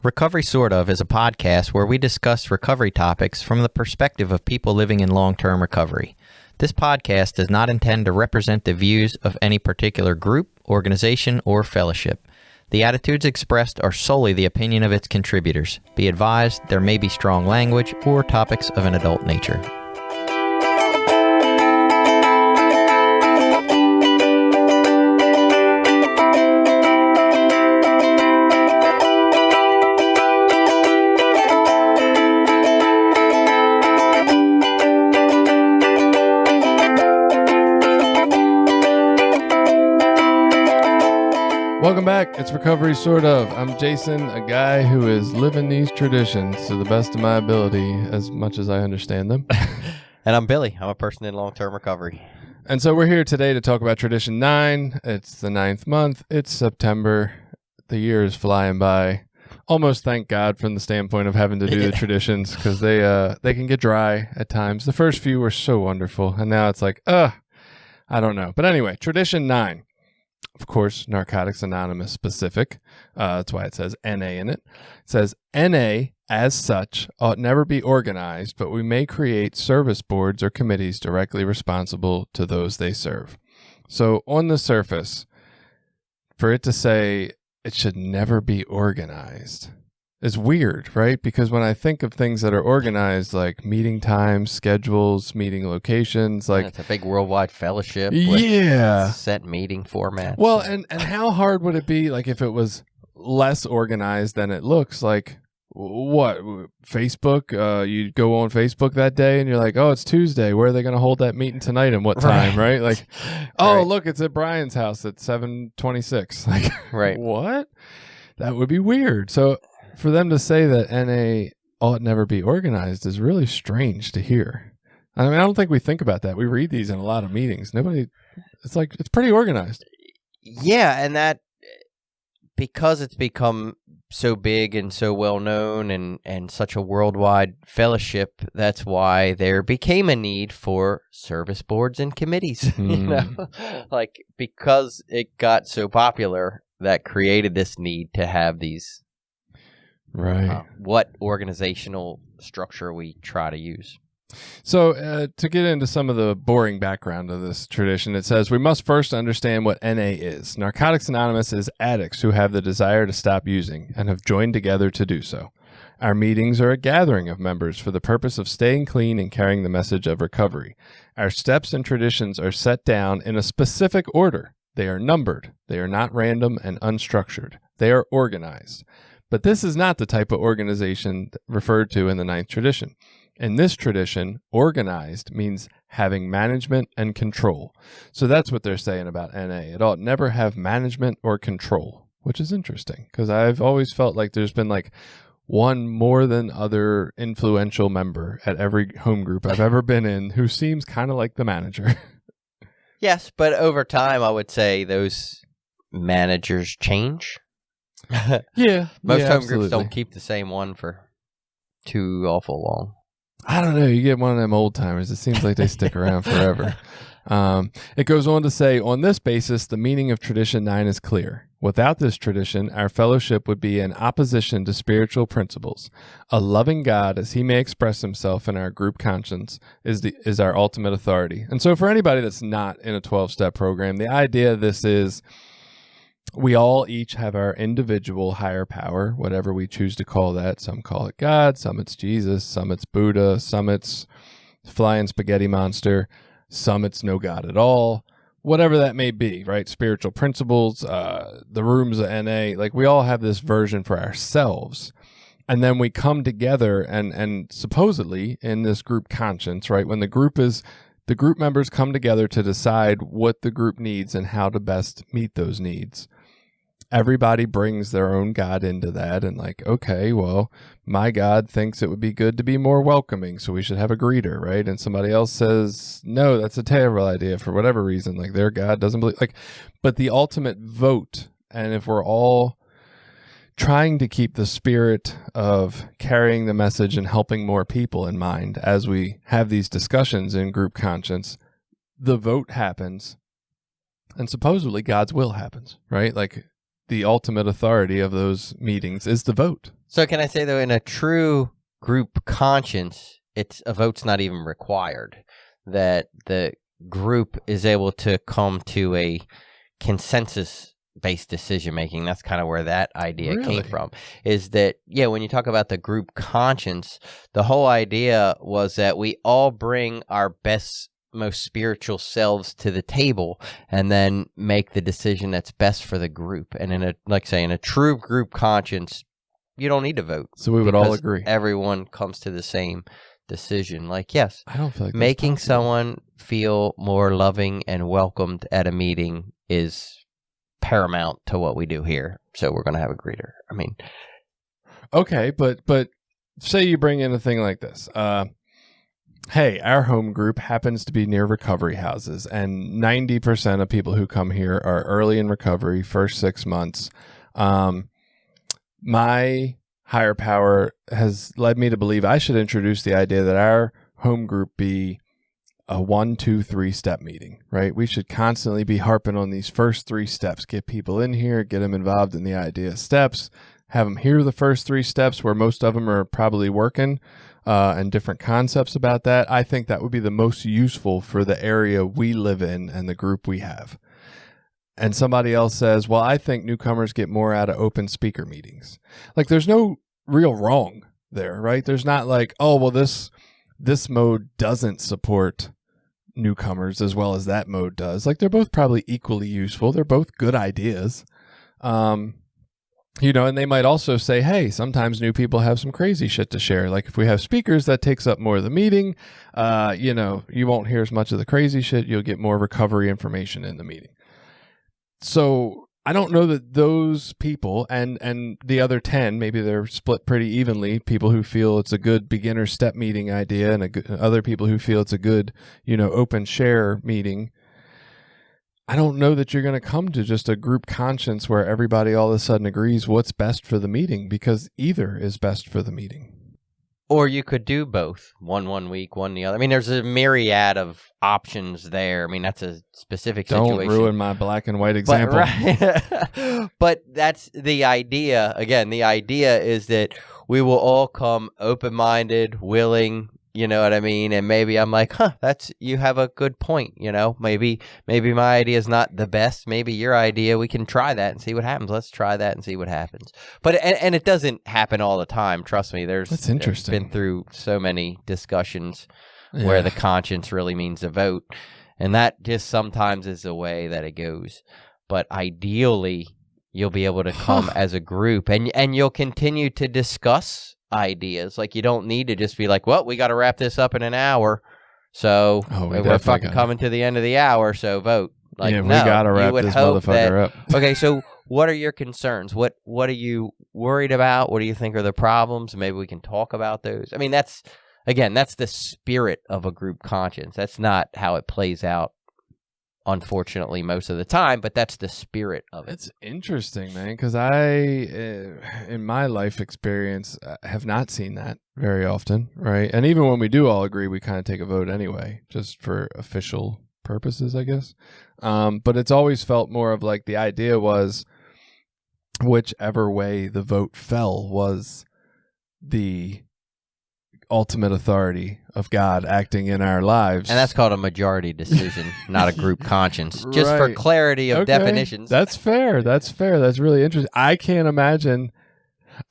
Recovery Sort Of is a podcast where we discuss recovery topics from the perspective of people living in long-term recovery. This podcast does not intend to represent the views of any particular group, organization, or fellowship. The attitudes expressed are solely the opinion of its contributors. Be advised, there may be strong language or topics of an adult nature. Welcome back. It's Recovery Sort Of. I'm Jason, a guy who is living these traditions to the best of my ability as much as I understand them. And I'm Billy. I'm a person in long-term recovery. And so we're here today to talk about Tradition 9. It's the 9th month. It's September. The year is flying by. Almost thank God from the standpoint of having to do the traditions because they can get dry at times. The first few were so wonderful. And now it's like, I don't know. But anyway, Tradition 9. Of course, Narcotics Anonymous specific. That's why it says NA in it. It says, NA, as such, ought never be organized, but we may create service boards or committees directly responsible to those they serve. So on the surface, for it to say it should never be organized is weird, right? Because when I think of things that are organized, like meeting times, schedules, meeting locations, like it's a big worldwide fellowship. Yeah. With set meeting formats. Well, and how hard would it be, like, if it was less organized than it looks? Like, what, Facebook? You go on Facebook that day and you're like, oh, it's Tuesday. Where are they going to hold that meeting tonight and what time, right? Like, oh, Right. Look, it's at Brian's house at 7:26. Like, Right. What? That would be weird. So for them to say that NA ought never be organized is really strange to hear. I mean, I don't think we think about that. We read these in a lot of meetings. It's like, it's pretty organized. Yeah, and that, because it's become so big and so well known and such a worldwide fellowship, that's why there became a need for service boards and committees. You know, like, because it got so popular, that created this need to have these. Right. What organizational structure we try to use. So to get into some of the boring background of this tradition, it says we must first understand what NA is. Narcotics Anonymous is addicts who have the desire to stop using and have joined together to do so. Our meetings are a gathering of members for the purpose of staying clean and carrying the message of recovery. Our steps and traditions are set down in a specific order. They are numbered. They are not random and unstructured. They are organized. But this is not the type of organization referred to in the 9th tradition. In this tradition, organized means having management and control. So that's what they're saying about NA. It ought never have management or control, which is interesting because I've always felt like there's been like one more than other influential member at every home group I've ever been in who seems kind of like the manager. Yes, but over time, I would say those managers change. Yeah. Most home absolutely. groups don't keep the same one for too awful long. I don't know. You get one of them old timers. It seems like they stick around forever. It goes on to say, on this basis, the meaning of Tradition 9 is clear. Without this tradition, our fellowship would be in opposition to spiritual principles. A loving God, as he may express himself in our group conscience, is our ultimate authority. And so for anybody that's not in a 12-step program, the idea of this is we all each have our individual higher power, whatever we choose to call that. Some call it God, some it's Jesus, some it's Buddha, some it's flying spaghetti monster, some it's no God at all, whatever that may be, right? Spiritual principles, the rooms of NA, like we all have this version for ourselves. And then we come together and supposedly in this group conscience, right? When the group members come together to decide what the group needs and how to best meet those needs. Everybody brings their own God into that and like, okay, well, my God thinks it would be good to be more welcoming, so we should have a greeter, right? And somebody else says, no, that's a terrible idea for whatever reason. Like their God doesn't believe, like, but the ultimate vote, and if we're all trying to keep the spirit of carrying the message and helping more people in mind as we have these discussions in group conscience, the vote happens and supposedly God's will happens, right? Like the ultimate authority of those meetings is the vote. So can I say, though, in a true group conscience, a vote's not even required, that the group is able to come to a consensus-based decision-making. That's kind of where that idea came from, is that, when you talk about the group conscience, the whole idea was that we all bring our best, most spiritual selves to the table and then make the decision that's best for the group. And in a true group conscience, you don't need to vote. So we would all agree. Everyone comes to the same decision. Yes, I don't feel like making someone feel more loving and welcomed at a meeting is paramount to what we do here. So we're going to have a greeter. Okay, but say you bring in a thing like this. Hey, our home group happens to be near recovery houses, and 90% of people who come here are early in recovery, first 6 months. My higher power has led me to believe I should introduce the idea that our home group be a 1, 2, 3 step meeting, right? We should constantly be harping on these first 3 steps, get people in here, get them involved in the idea of steps, have them hear the first 3 steps where most of them are probably working, and different concepts about that. I think that would be the most useful for the area we live in and the group we have. And somebody else says, well, I think newcomers get more out of open speaker meetings. There's no real wrong there, right? There's not oh, well, this mode doesn't support newcomers as well as that mode does. They're both probably equally useful. They're both good ideas. And they might also say, hey, sometimes new people have some crazy shit to share. If we have speakers, that takes up more of the meeting. You won't hear as much of the crazy shit. You'll get more recovery information in the meeting. So I don't know that those people and the other 10, maybe they're split pretty evenly, people who feel it's a good beginner step meeting idea and other people who feel it's a good, open share meeting. I don't know that you're going to come to just a group conscience where everybody all of a sudden agrees what's best for the meeting, because either is best for the meeting. Or you could do both, one week, one the other. There's a myriad of options there. That's a specific situation. Don't ruin my black and white example. But that's the idea. Again, the idea is that we will all come open-minded, willing, you know what I mean? And maybe I'm you have a good point, Maybe my idea is not the best. Maybe your idea, we can try that and see what happens. Let's try that and see what happens. But and it doesn't happen all the time. Trust me. That's interesting. Been through so many discussions where the conscience really means a vote. And that just sometimes is the way that it goes. But ideally, you'll be able to come as a group and you'll continue to discuss ideas. You don't need to just be well, we got to wrap this up in an hour, so we're fucking coming to the end of the hour, so vote. We got to wrap this motherfucker up. Okay, so what are your concerns? What are you worried about? What do you think are the problems? Maybe we can talk about those. That's the spirit of a group conscience. That's not how it plays out, unfortunately, most of the time, but that's the spirit of it. It's interesting, man, because I, in my life experience, have not seen that very often, right? And even when we do all agree, we kind of take a vote anyway, just for official purposes, I guess. But it's always felt more of the idea was whichever way the vote fell was the ultimate authority of God acting in our lives. And that's called a majority decision, not a group conscience. Just for clarity of definitions. That's fair. That's really interesting. I can't imagine.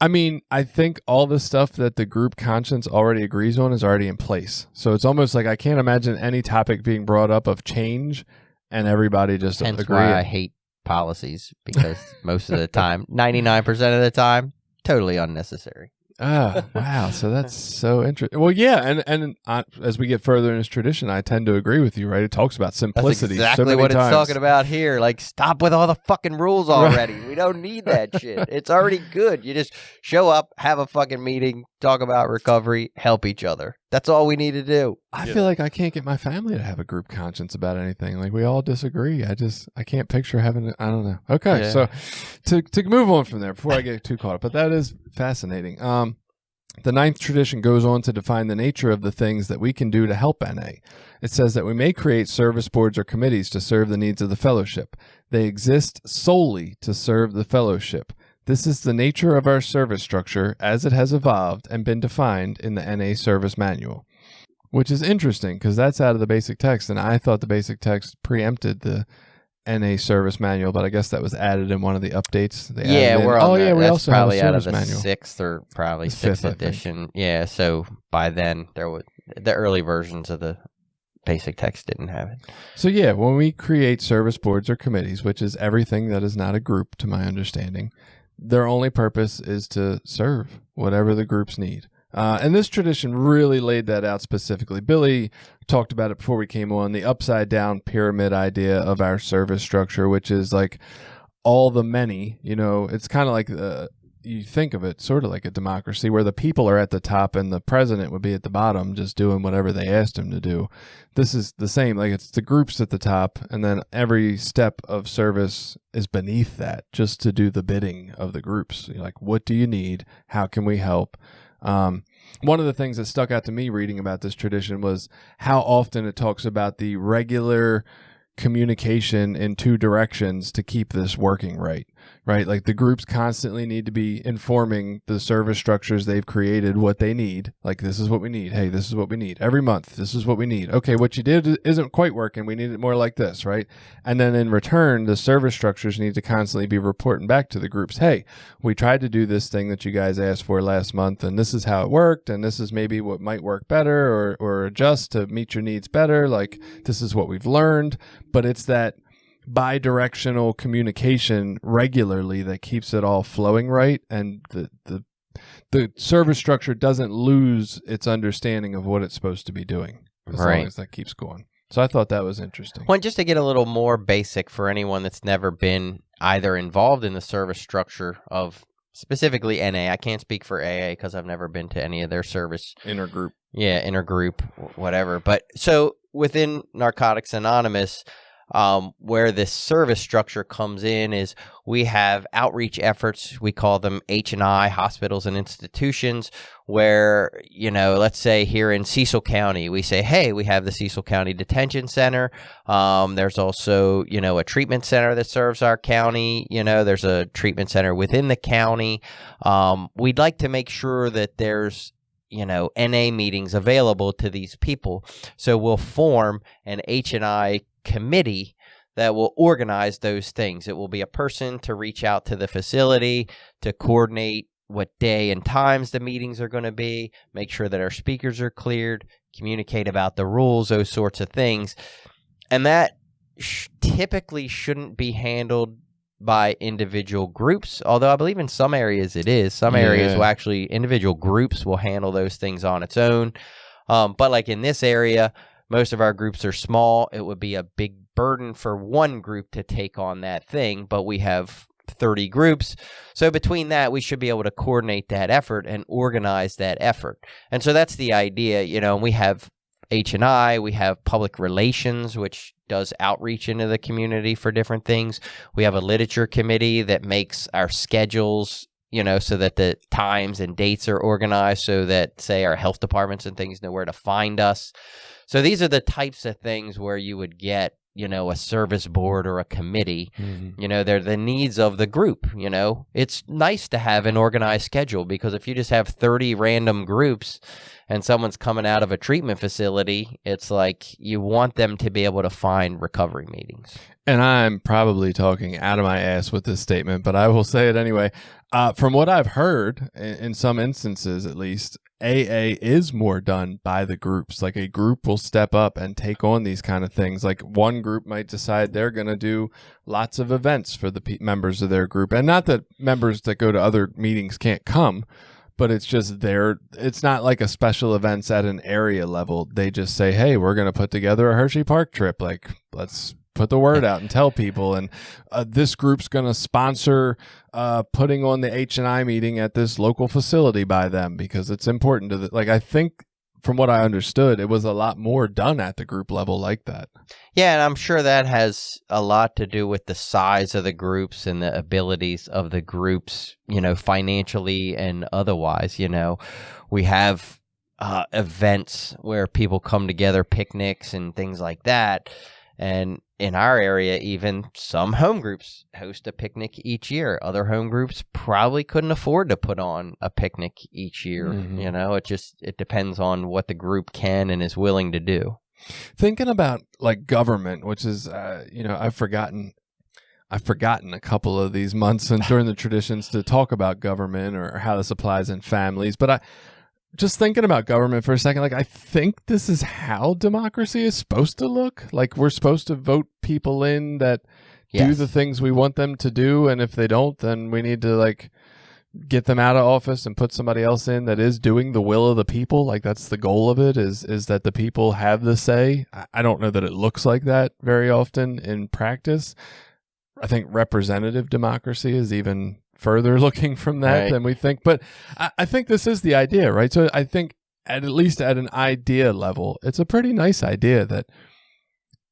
I think all the stuff that the group conscience already agrees on is already in place. So it's almost I can't imagine any topic being brought up of change and everybody just Hence agree. Why I hate policies, because most of the time, 99% of the time, totally unnecessary. Oh, wow. So that's so interesting. Well, yeah. And as we get further in this tradition, I tend to agree with you, right? It talks about simplicity. That's exactly so what times. It's talking about here. Stop with all the fucking rules already. Right. We don't need that shit. It's already good. You just show up, have a fucking meeting, talk about recovery, help each other. That's all we need to do. I feel like I can't get my family to have a group conscience about anything. We all disagree. I can't picture having I don't know. Okay. Yeah. So to move on from there before I get too caught up, but that is fascinating. The ninth tradition goes on to define the nature of the things that we can do to help NA. It says that we may create service boards or committees to serve the needs of the fellowship. They exist solely to serve the fellowship. This is the nature of our service structure as it has evolved and been defined in the NA Service Manual. Which is interesting because that's out of the basic text, and I thought the basic text preempted the NA Service Manual, but I guess that was added in one of the updates. We're on we we that's also probably have a out of service the manual. 6th or probably The 6th fifth, I think. edition. Yeah, so by then there was the early versions of the basic text didn't have it. So yeah, when we create service boards or committees, which is everything that is not a group, to my understanding, their only purpose is to serve whatever the groups need. And this tradition really laid that out specifically. Billy talked about it before we came on, the upside down pyramid idea of our service structure, which is like all the many, it's kind of like you think of it sort of like a democracy where the people are at the top and the president would be at the bottom just doing whatever they asked him to do. This is the same, like it's the groups at the top, and then every step of service is beneath that just to do the bidding of the groups. You're like, what do you need? How can we help? One of the things that stuck out to me reading about this tradition was how often it talks about the regular communication in two directions to keep this working right? Like the groups constantly need to be informing the service structures they've created what they need. Like, this is what we need. Hey, this is what we need. Every month, this is what we need. Okay, what you did isn't quite working. We need it more like this, right? And then in return, the service structures need to constantly be reporting back to the groups. Hey, we tried to do this thing that you guys asked for last month, and this is how it worked, and this is maybe what might work better or adjust to meet your needs better. Like, this is what we've learned. But it's that bi-directional communication regularly that keeps it all flowing right, and the service structure doesn't lose its understanding of what it's supposed to be doing as long as that keeps going. So I thought that was interesting. Well, just to get a little more basic for anyone that's never been either involved in the service structure of specifically NA. I can't speak for AA because I've never been to any of their service. Intergroup. Yeah, intergroup, whatever. But so within Narcotics Anonymous, where this service structure comes in is we have outreach efforts. We call them H&I, hospitals and institutions, where, let's say here in Cecil County, we say, hey, we have the Cecil County Detention Center. There's also, a treatment center that serves our county. There's a treatment center within the county. We'd like to make sure that there's NA meetings available to these people. So we'll form an H&I committee that will organize those things. It will be a person to reach out to the facility to coordinate what day and times the meetings are going to be, make sure that our speakers are cleared, communicate about the rules, those sorts of things. And that typically shouldn't be handled by individual groups, although I believe in some areas it is. Some areas will actually, individual groups will handle those things on its own. But like in this area, most of our groups are small. It would be a big burden for one group to take on that thing, but we have 30 groups. So between that, we should be able to coordinate that effort and organize that effort. And so that's the idea, and we have H&I, we have public relations, which does outreach into the community for different things. We have a literature committee that makes our schedules, so that the times and dates are organized so that, say, our health departments and things know where to find us. So these are the types of things where you would get, a service board or a committee. Mm-hmm. They're the needs of the group. It's nice to have an organized schedule, because if you just have 30 random groups and someone's coming out of a treatment facility, it's like you want them to be able to find recovery meetings. And I'm probably talking out of my ass with this statement, but I will say it anyway. From what I've heard, in some instances at least, AA is more done by the groups. Like, a group will step up and take on these kind of things. Like, one group might decide they're going to do lots of events for the members of their group. And not that members that go to other meetings can't come, but it's just it's not like a special events at an area level. They just say, hey, we're going to put together a Hershey Park trip. Like, let's put the word out and tell people. And this group's going to sponsor putting on the H&I meeting at this local facility by them, because it's important to I think from what I understood, it was a lot more done at the group level like that. Yeah, and I'm sure that has a lot to do with the size of the groups and the abilities of the groups, financially and otherwise. We have events where people come together, picnics and things like that. And in our area, even some home groups host a picnic each year. Other home groups probably couldn't afford to put on a picnic each year. You know, it depends on what the group can and is willing to do. Thinking about like government, which is, you know, I've forgotten a couple of these months and during the traditions to talk about government or how this applies in families. But just thinking about government for a second, like I think this is how democracy is supposed to look. Like we're supposed to vote people in that do the things we want them to do, and if they don't, then we need to like get them out of office and put somebody else in that is doing the will of the people. Like that's the goal of it, is that the people have the say. I don't know that it looks like that very often in practice. I think representative democracy is even further looking from that than we think. But I think this is the idea, right? So I think at least at an idea level, it's a pretty nice idea that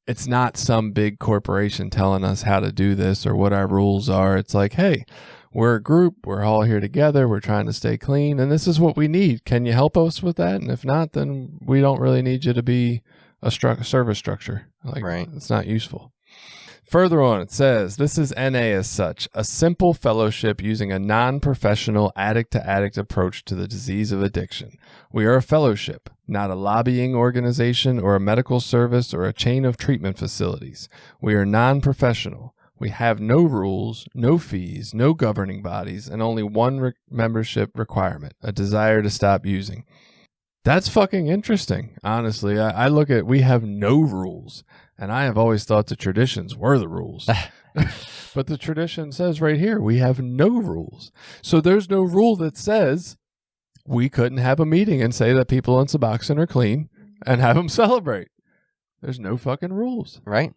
it's not some big corporation telling us how to do this or what our rules are. It's like, hey, we're a group. We're all here together. We're trying to stay clean. And this is what we need. Can you help us with that? And if not, then we don't really need you to be a service structure. Like, it's not useful. Further on, it says, this is NA as such, a simple fellowship using a non-professional addict-to-addict approach to the disease of addiction. We are a fellowship, not a lobbying organization or a medical service or a chain of treatment facilities. We are non-professional. We have no rules, no fees, no governing bodies, and only one membership requirement, a desire to stop using. That's fucking interesting, honestly. I look at, we have no rules. And I have always thought the traditions were the rules. But the tradition says right here, we have no rules. So there's no rule that says we couldn't have a meeting and say that people in Suboxone are clean and have them celebrate. There's no fucking rules. Right.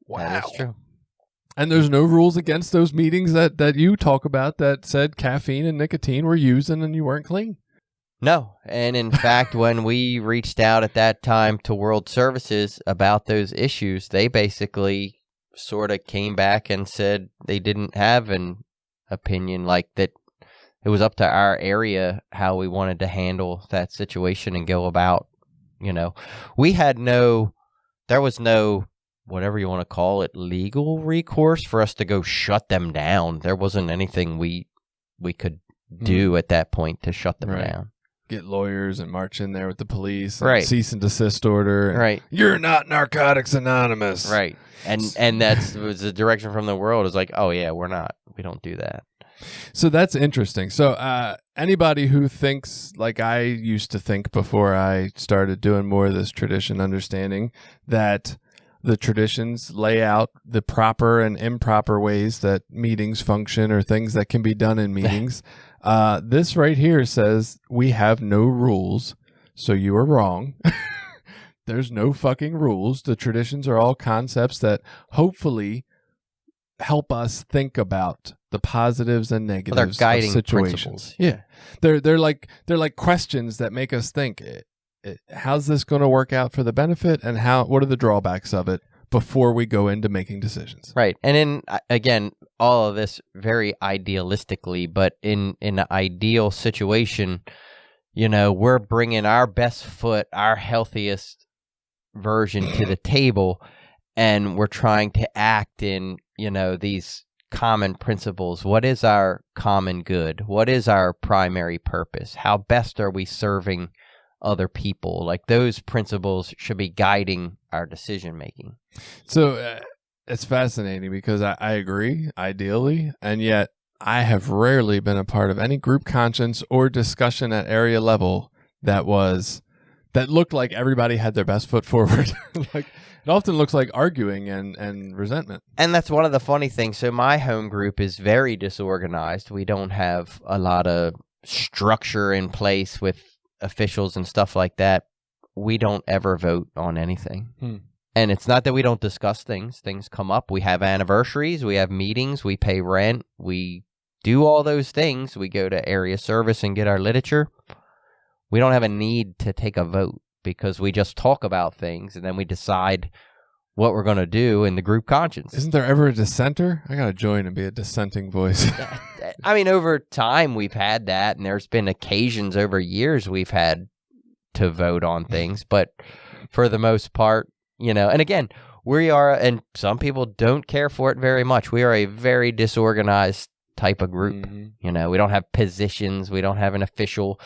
Wow. That is true. And there's no rules against those meetings that you talk about that said caffeine and nicotine were used and you weren't clean. No. And in fact, when we reached out at that time to World Services about those issues, they basically sort of came back and said they didn't have an opinion, like that it was up to our area how we wanted to handle that situation and go about, you know. There was no, whatever you want to call it, legal recourse for us to go shut them down. There wasn't anything we could do at that point to shut them down. Get lawyers and march in there with the police, and cease and desist order. Right. You're not Narcotics Anonymous. Right. And that was the direction from the world is like, oh yeah, we don't do that. So that's interesting. So anybody who thinks like I used to think before I started doing more of this tradition, understanding that the traditions lay out the proper and improper ways that meetings function or things that can be done in meetings. This right here says we have no rules, so you are wrong. There's no fucking rules. The traditions are all concepts that hopefully help us think about the positives and negatives they're guiding of situations. principles. Yeah, they're like questions that make us think. How's this going to work out for the benefit, and what are the drawbacks of it before we go into making decisions? Right. And again, all of this very idealistically, but in an ideal situation, you know, we're bringing our best foot, our healthiest version to the table, and we're trying to act in, you know, these common principles. What is our common good? What is our primary purpose? How best are we serving other people? Like those principles should be guiding our decision making. So it's fascinating because I agree ideally, and yet I have rarely been a part of any group conscience or discussion at area level that looked like everybody had their best foot forward. Like it often looks like arguing and resentment. And that's one of the funny things. So my home group is very disorganized. We don't have a lot of structure in place with officials and stuff like that. We don't ever vote on anything. And it's not that we don't discuss things. Things come up. We have anniversaries. We have meetings. We pay rent. We do all those things. We go to area service and get our literature. We don't have a need to take a vote because we just talk about things and then we decide what we're going to do in the group conscience. Isn't there ever a dissenter? I got to join and be a dissenting voice. I mean, over time we've had that, and there's been occasions over years we've had to vote on things, but for the most part, you know, and again, we are, and some people don't care for it very much. We are a very disorganized type of group. You know, we don't have positions. We don't have an official,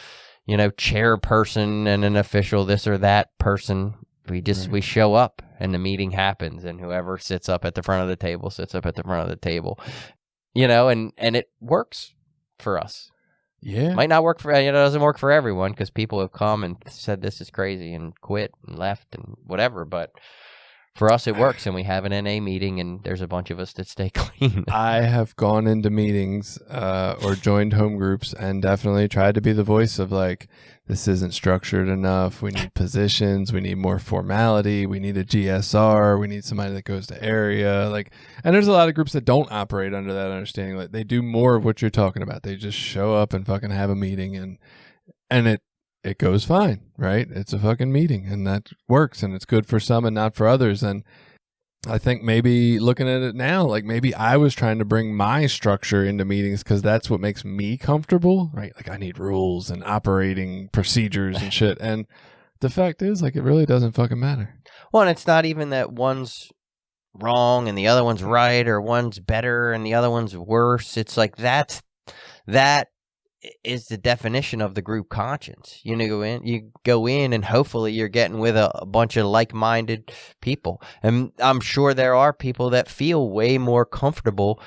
you know, chairperson and an official this or that person. We just, we show up and the meeting happens, and whoever sits up at the front of the table sits up at the front of the table, you know, and it works for us. Yeah. Might not work for, you know, it doesn't work for everyone because people have come and said this is crazy and quit and left and whatever. But for us, it works, and we have an NA meeting, and there's a bunch of us that stay clean. I have gone into meetings or joined home groups and definitely tried to be the voice of like, this isn't structured enough. We need positions. We need more formality. We need a GSR. We need somebody that goes to area. Like, and there's a lot of groups that don't operate under that understanding. Like, they do more of what you're talking about. They just show up and fucking have a meeting, and it goes fine, right? It's a fucking meeting, and that works, and it's good for some and not for others. And I think maybe looking at it now, like maybe I was trying to bring my structure into meetings because that's what makes me comfortable, right? Like I need rules and operating procedures and shit. And the fact is, like, it really doesn't fucking matter. Well, and it's not even that one's wrong and the other one's right, or one's better and the other one's worse. It's like that is the definition of the group conscience. You go in and hopefully you're getting with a bunch of like-minded people. And I'm sure there are people that feel way more comfortable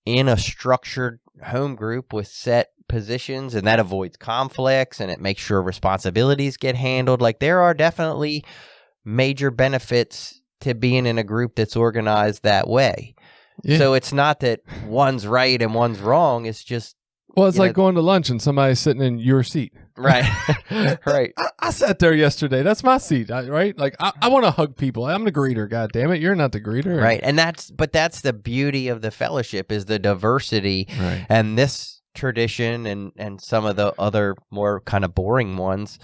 in a structured home group with set positions, and that avoids conflicts and it makes sure responsibilities get handled. Like, there are definitely major benefits to being in a group that's organized that way. Yeah. So it's not that one's right and one's wrong. It's just, well, it's like going to lunch and somebody's sitting in your seat. Right. Right. I sat there yesterday. That's my seat, right? Like, I want to hug people. I'm the greeter, God damn it. You're not the greeter. Right. And that's the beauty of the fellowship, is the diversity. Right. And this tradition and some of the other more kind of boring ones,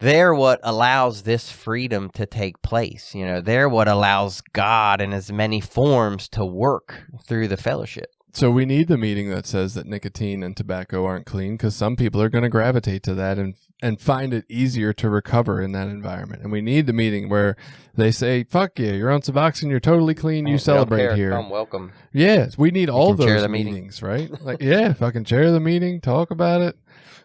they're what allows this freedom to take place. You know, they're what allows God in as many forms to work through the fellowship. So we need the meeting that says that nicotine and tobacco aren't clean, because some people are going to gravitate to that and find it easier to recover in that environment. And we need the meeting where they say, fuck yeah, you're on Suboxone, you're totally clean, you celebrate here. Come, welcome. Yes, we need all those meetings, meetings, right? Like, yeah, fucking chair the meeting, talk about it.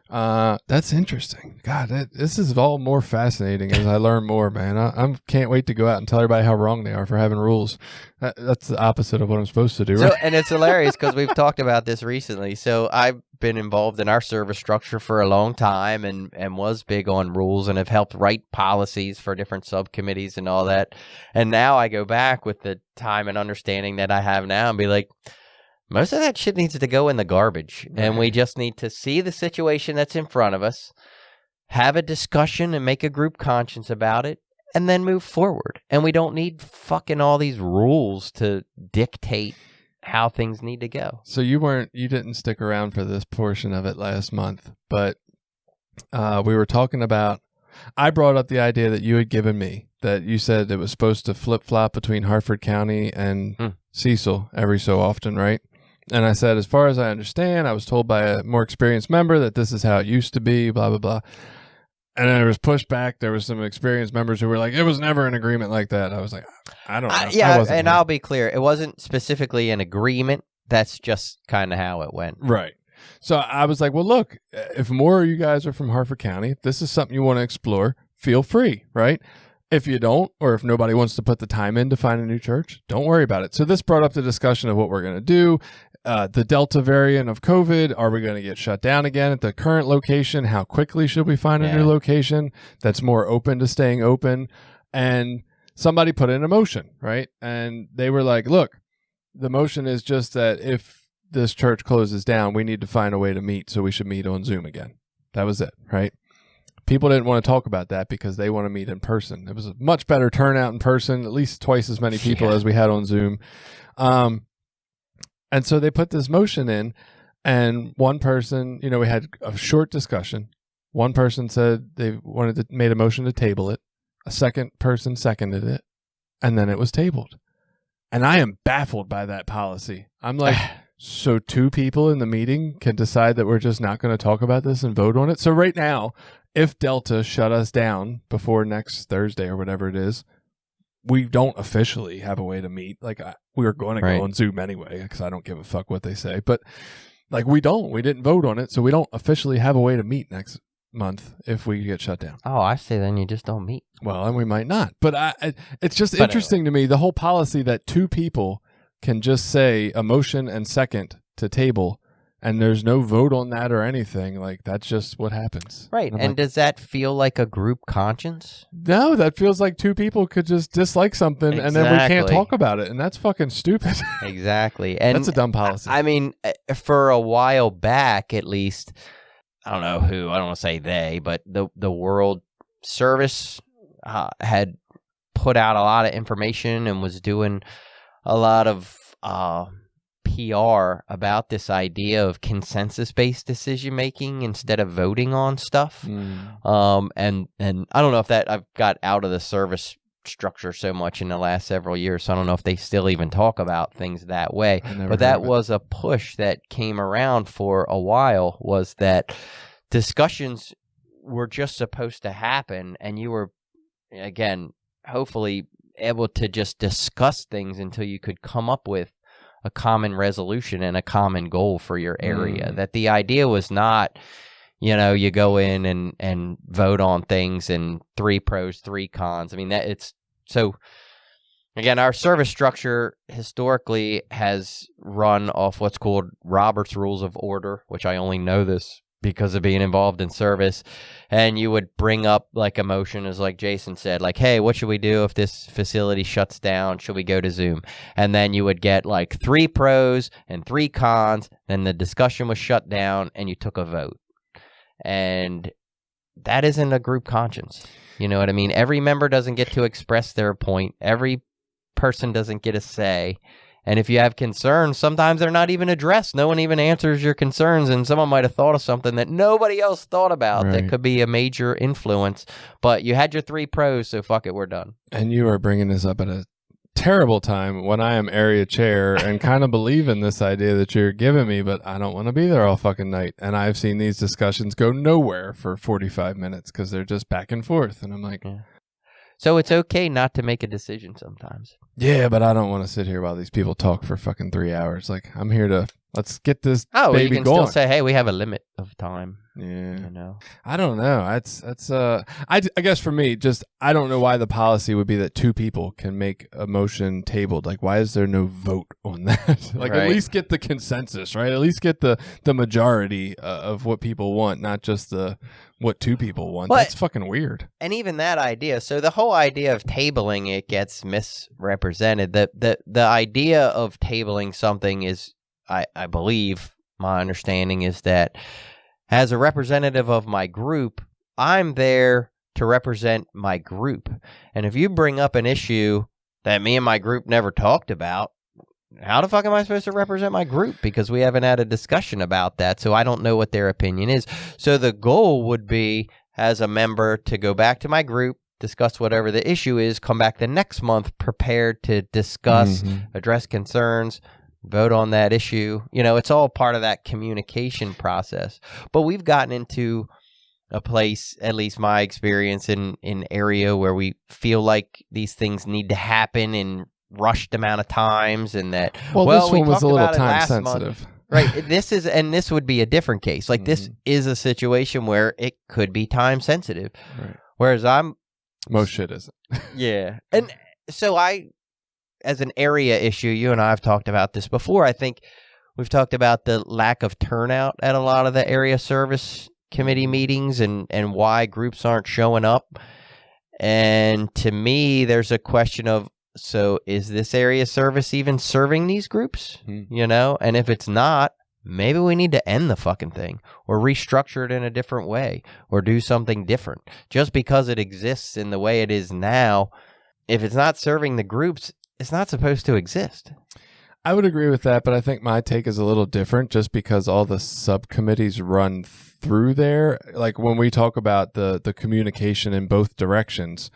That's interesting. God, this is all more fascinating as I learn more, man. I can't wait to go out and tell everybody how wrong they are for having rules. That's the opposite of what I'm supposed to do, right? And it's hilarious because we've talked about this recently. So I've been involved in our service structure for a long time and was big on rules and have helped write policies for different subcommittees and all that. And now I go back with the time and understanding that I have now and be like, most of that shit needs to go in the garbage, and we just need to see the situation that's in front of us, have a discussion and make a group conscience about it, and then move forward. And we don't need fucking all these rules to dictate how things need to go. So you didn't stick around for this portion of it last month, but we were talking about, I brought up the idea that you had given me, that you said it was supposed to flip-flop between Harford County and Cecil every so often, right? And I said, as far as I understand, I was told by a more experienced member that this is how it used to be, blah, blah, blah. And then there was pushback. There was some experienced members who were like, it was never an agreement like that. I was like, I don't know. Yeah, and I'll be clear. It wasn't specifically an agreement. That's just kind of how it went. Right. So I was like, well, look, if more of you guys are from Harford County, if this is something you want to explore, feel free, right? If you don't, or if nobody wants to put the time in to find a new church, don't worry about it. So this brought up the discussion of what we're going to do. The Delta variant of COVID, are we going to get shut down again at the current location? How quickly should we find a new location that's more open to staying open? And somebody put in a motion, right? And they were like, look, the motion is just that if this church closes down, we need to find a way to meet, so we should meet on Zoom again. That was it, right? People didn't want to talk about that because they want to meet in person. It was a much better turnout in person, at least twice as many people as we had on Zoom. And so they put this motion in, and one person, we had a short discussion. One person said they made a motion to table it. A second person seconded it, and then it was tabled. And I am baffled by that policy. I'm like, so two people in the meeting can decide that we're just not going to talk about this and vote on it? So right now, if Delta shut us down before next Thursday or whatever it is, we don't officially have a way to meet. Like we were going to Right. go on Zoom anyway because I don't give a fuck what they say. But like we didn't vote on it, so we don't officially have a way to meet next month if we get shut down. Oh, I say then you just don't meet. Well, and we might not. But it's just But interesting to me, the whole policy that two people can just say a motion and second to table, and there's no vote on that or anything. Like, that's just what happens. Right. I'm And like, does that feel like a group conscience? no, that feels like two people could just dislike something and then we can't Exactly. talk about it. And that's fucking stupid. Exactly. And That's a dumb policy. I mean, for a while back, at least, I don't know who, I don't want to say they, but the World Service had put out a lot of information and was doing a lot of PR about this idea of consensus-based decision making instead of voting on stuff. And I don't know if that I've got out of the service structure so much in the last several years, so I don't know if they still even talk about things that way. I never But that heard of it. was a push that came around for a while, was that discussions were just supposed to happen, and you were, again, hopefully able to just discuss things until you could come up with a common resolution and a common goal for your area. That the idea was not, you go in and vote on things and 3 pros, 3 cons. I mean, that it's so, again, our service structure historically has run off what's called Robert's Rules of Order, which I only know this because of being involved in service. And you would bring up like a motion, as like Jason said, like, hey, what should we do if this facility shuts down? Should we go to Zoom? And then you would get like 3 pros and 3 cons. Then the discussion was shut down and you took a vote. And that isn't a group conscience. You know what I mean? Every member doesn't get to express their point. Every person doesn't get a say. And if you have concerns, sometimes they're not even addressed. No one even answers your concerns, and someone might have thought of something that nobody else thought about that Right. could be a major influence. But you had your 3 pros, so fuck it, we're done. And you are bringing this up at a terrible time when I am area chair and kind of believe in this idea that you're giving me, but I don't want to be there all fucking night. And I've seen these discussions go nowhere for 45 minutes because they're just back and forth. And I'm like, So it's okay not to make a decision sometimes. yeah, but I don't want to sit here while these people talk for fucking 3 hours. Like, I'm here to, let's get this Oh, well, you baby can going. still say, hey, we have a limit of time. Yeah. You know. I don't know. I guess for me, just I don't know why the policy would be that 2 people can make a motion tabled. Like, why is there no vote on that? Like, Right. at least get the consensus, right? At least get the majority of what people want, not just what 2 people want. But- That's fucking weird. And even that idea, so the whole idea of tabling it gets misrepresented. The idea of tabling something is, I believe, my understanding is that as a representative of my group, I'm there to represent my group. And if you bring up an issue that me and my group never talked about, how the fuck am I supposed to represent my group? Because we haven't had a discussion about that, so I don't know what their opinion is. So the goal would be, as a member, to go back to my group, discuss whatever the issue is, come back the next month prepared to discuss, address concerns, vote on that issue. It's all part of that communication process. But we've gotten into a place, at least my experience, in area where we feel like these things need to happen in rushed amount of times, and that Well, this we one was talked a little about it time last month. sensitive. Right. This would be a different case. Like, this is a situation where it could be time sensitive. Right. Whereas Most shit isn't. yeah. And so as an area issue, you and I have talked about this before. I think we've talked about the lack of turnout at a lot of the area service committee meetings and why groups aren't showing up. And to me, there's a question of, so is this area service even serving these groups? And if it's not, maybe we need to end the fucking thing or restructure it in a different way or do something different. Just because it exists in the way it is now, if it's not serving the groups, it's not supposed to exist. I would agree with that, but I think my take is a little different just because all the subcommittees run through there. Like, when we talk about the communication in both directions,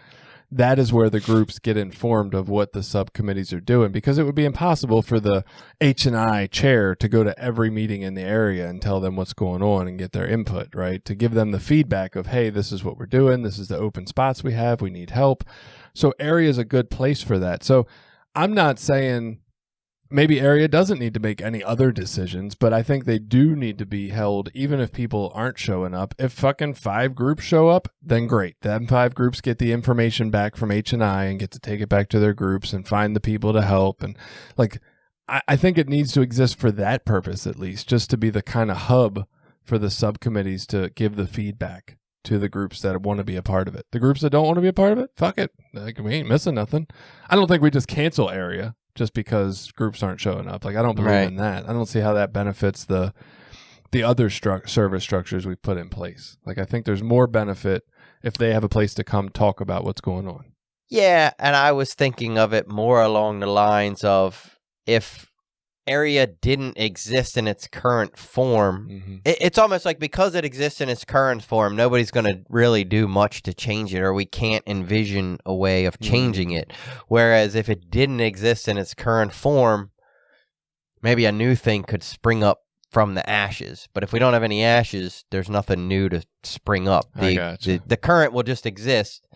that is where the groups get informed of what the subcommittees are doing, because it would be impossible for the H&I chair to go to every meeting in the area and tell them what's going on and get their input, right? To give them the feedback of, hey, this is what we're doing. This is the open spots we have. We need help. So area is a good place for that. So I'm not saying maybe area doesn't need to make any other decisions, but I think they do need to be held, even if people aren't showing up. If fucking 5 groups show up, then great. Them 5 groups get the information back from H&I and get to take it back to their groups and find the people to help. And like, I think it needs to exist for that purpose, at least, just to be the kind of hub for the subcommittees to give the feedback to the groups that want to be a part of it. The groups that don't want to be a part of it, fuck it. Like, we ain't missing nothing. I don't think we just cancel area just because groups aren't showing up. Like, I don't believe in that. I don't see how that benefits the other service structures we've put in place. Like, I think there's more benefit if they have a place to come talk about what's going on. Yeah, and I was thinking of it more along the lines of, if area didn't exist in its current form, it's almost like, because it exists in its current form, nobody's going to really do much to change it, or we can't envision a way of changing it. Whereas if it didn't exist in its current form, maybe a new thing could spring up from the ashes. But if we don't have any ashes, there's nothing new to spring up. The current will just exist,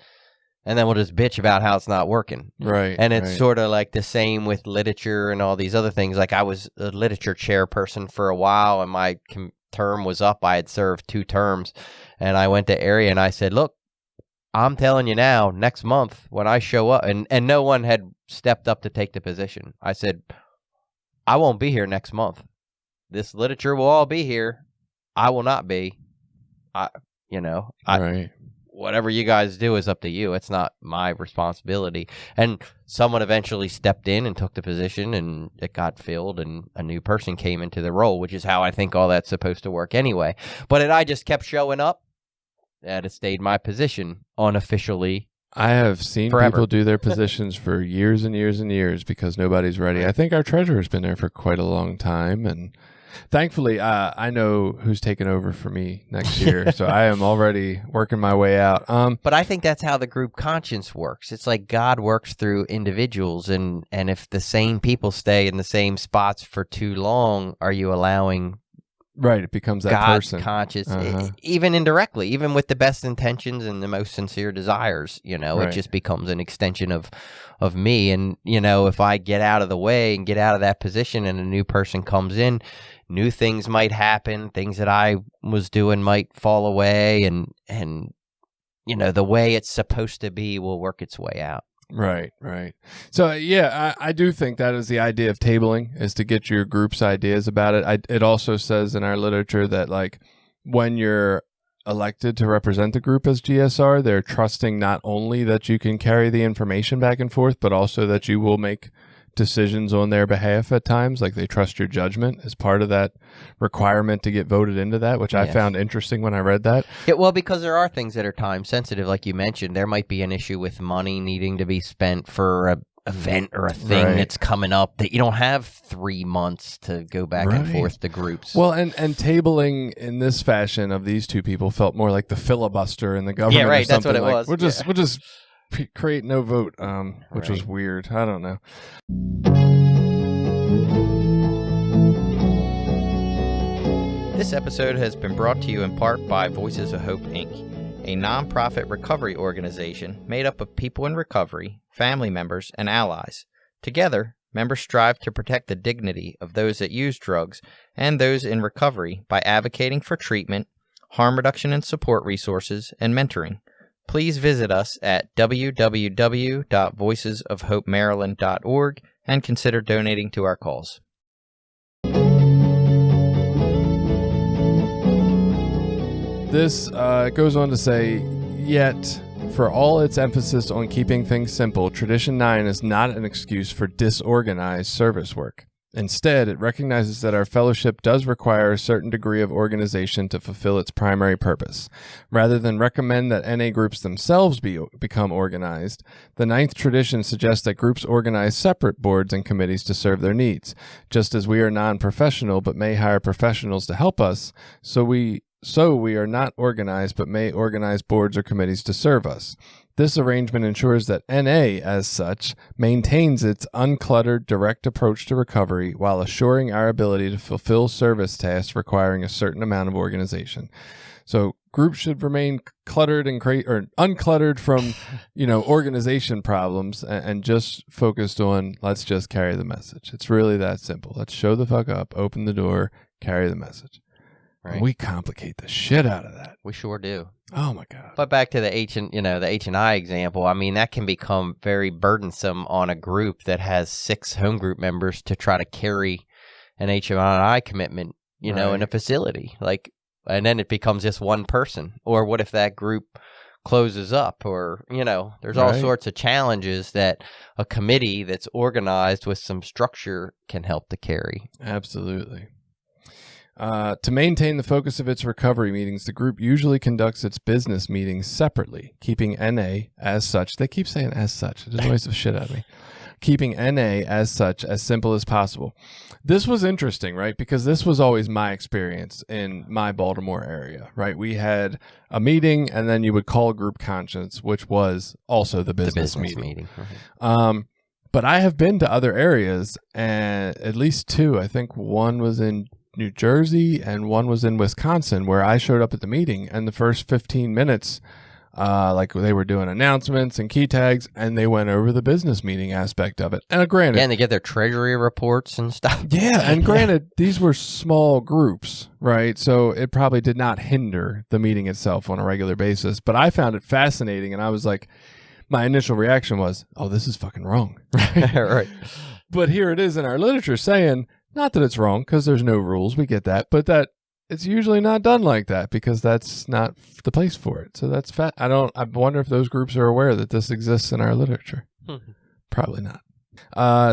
and then we'll just bitch about how it's not working. Right. And it's sort of like the same with literature and all these other things. Like, I was a literature chairperson for a while, and my term was up. I had served 2 terms, and I went to area and I said, look, I'm telling you now, next month when I show up, and no one had stepped up to take the position. I said, I won't be here next month. This literature will all be here. I will not be. Whatever you guys do is up to you. It's not my responsibility. And someone eventually stepped in and took the position, and it got filled, and a new person came into the role, which is how I think all that's supposed to work anyway. But I just kept showing up, and it stayed my position unofficially. I have seen people do their positions for years and years and years because nobody's ready. I think our treasurer's been there for quite a long time, and thankfully, I know who's taking over for me next year, so I am already working my way out. But I think that's how the group conscience works. It's like God works through individuals, and if the same people stay in the same spots for too long, are you allowing... Right, it becomes that God's person. Conscious, even indirectly, even with the best intentions and the most sincere desires, it just becomes an extension of me. And, if I get out of the way and get out of that position and a new person comes in, new things might happen, things that I was doing might fall away, and the way it's supposed to be will work its way out. Right. So, yeah, I do think that is the idea of tabling, is to get your group's ideas about it. It also says in our literature that, like, when you're elected to represent the group as GSR, they're trusting not only that you can carry the information back and forth, but also that you will make decisions on their behalf at times. Like, they trust your judgment as part of that requirement to get voted into that, which I found interesting when I read that. Yeah, well, because there are things that are time sensitive, like you mentioned. There might be an issue with money needing to be spent for a event or a thing that's coming up that you don't have 3 months to go back and forth to groups. Well, and tabling in this fashion of these 2 people felt more like the filibuster in the government. Yeah, right. That's what it was. We'll just create no vote, which was weird. I don't know. This episode has been brought to you in part by Voices of Hope, Inc., a nonprofit recovery organization made up of people in recovery, family members, and allies. Together, members strive to protect the dignity of those that use drugs and those in recovery by advocating for treatment, harm reduction and support resources, and mentoring. Please visit us at www.voicesofhopemaryland.org and consider donating to our cause. This goes on to say, yet, for all its emphasis on keeping things simple, Tradition 9 is not an excuse for disorganized service work. Instead, it recognizes that our fellowship does require a certain degree of organization to fulfill its primary purpose. Rather than recommend that NA groups themselves become organized, the ninth tradition suggests that groups organize separate boards and committees to serve their needs. Just as we are non-professional but may hire professionals to help us, so so we are not organized but may organize boards or committees to serve us. This arrangement ensures that NA, as such, maintains its uncluttered, direct approach to recovery while assuring our ability to fulfill service tasks requiring a certain amount of organization. So groups should remain cluttered and uncluttered from, organization problems and just focused on let's just carry the message. It's really that simple. Let's show the fuck up, open the door, carry the message. Right. We complicate the shit out of that. We sure do. Oh my God. But back to the H&I example, I mean, that can become very burdensome on a group that has 6 home group members to try to carry an H&I commitment, in a facility. And then it becomes just one person. Or what if that group closes up? Or, there's all sorts of challenges that a committee that's organized with some structure can help to carry. Absolutely. To maintain the focus of its recovery meetings, the group usually conducts its business meetings separately, keeping NA as such. They keep saying as such. It annoys the shit out of me. Keeping NA as such as simple as possible. This was interesting, right? Because this was always my experience in my Baltimore area, right? We had a meeting and then you would call group conscience, which was also the business meeting. Right. But I have been to other areas, and at least 2. I think one was in New Jersey and one was in Wisconsin, where I showed up at the meeting, and the first 15 minutes, they were doing announcements and key tags, and they went over the business meeting aspect of it. And granted, and they get their treasury reports and stuff. Yeah, and granted, these were small groups, right? So it probably did not hinder the meeting itself on a regular basis. But I found it fascinating, and I was like, my initial reaction was, "Oh, this is fucking wrong." Right. But here it is in our literature saying, not that it's wrong, because there's no rules, we get that, but that it's usually not done like that because that's not the place for it. So that's I wonder if those groups are aware that this exists in our literature. Probably not.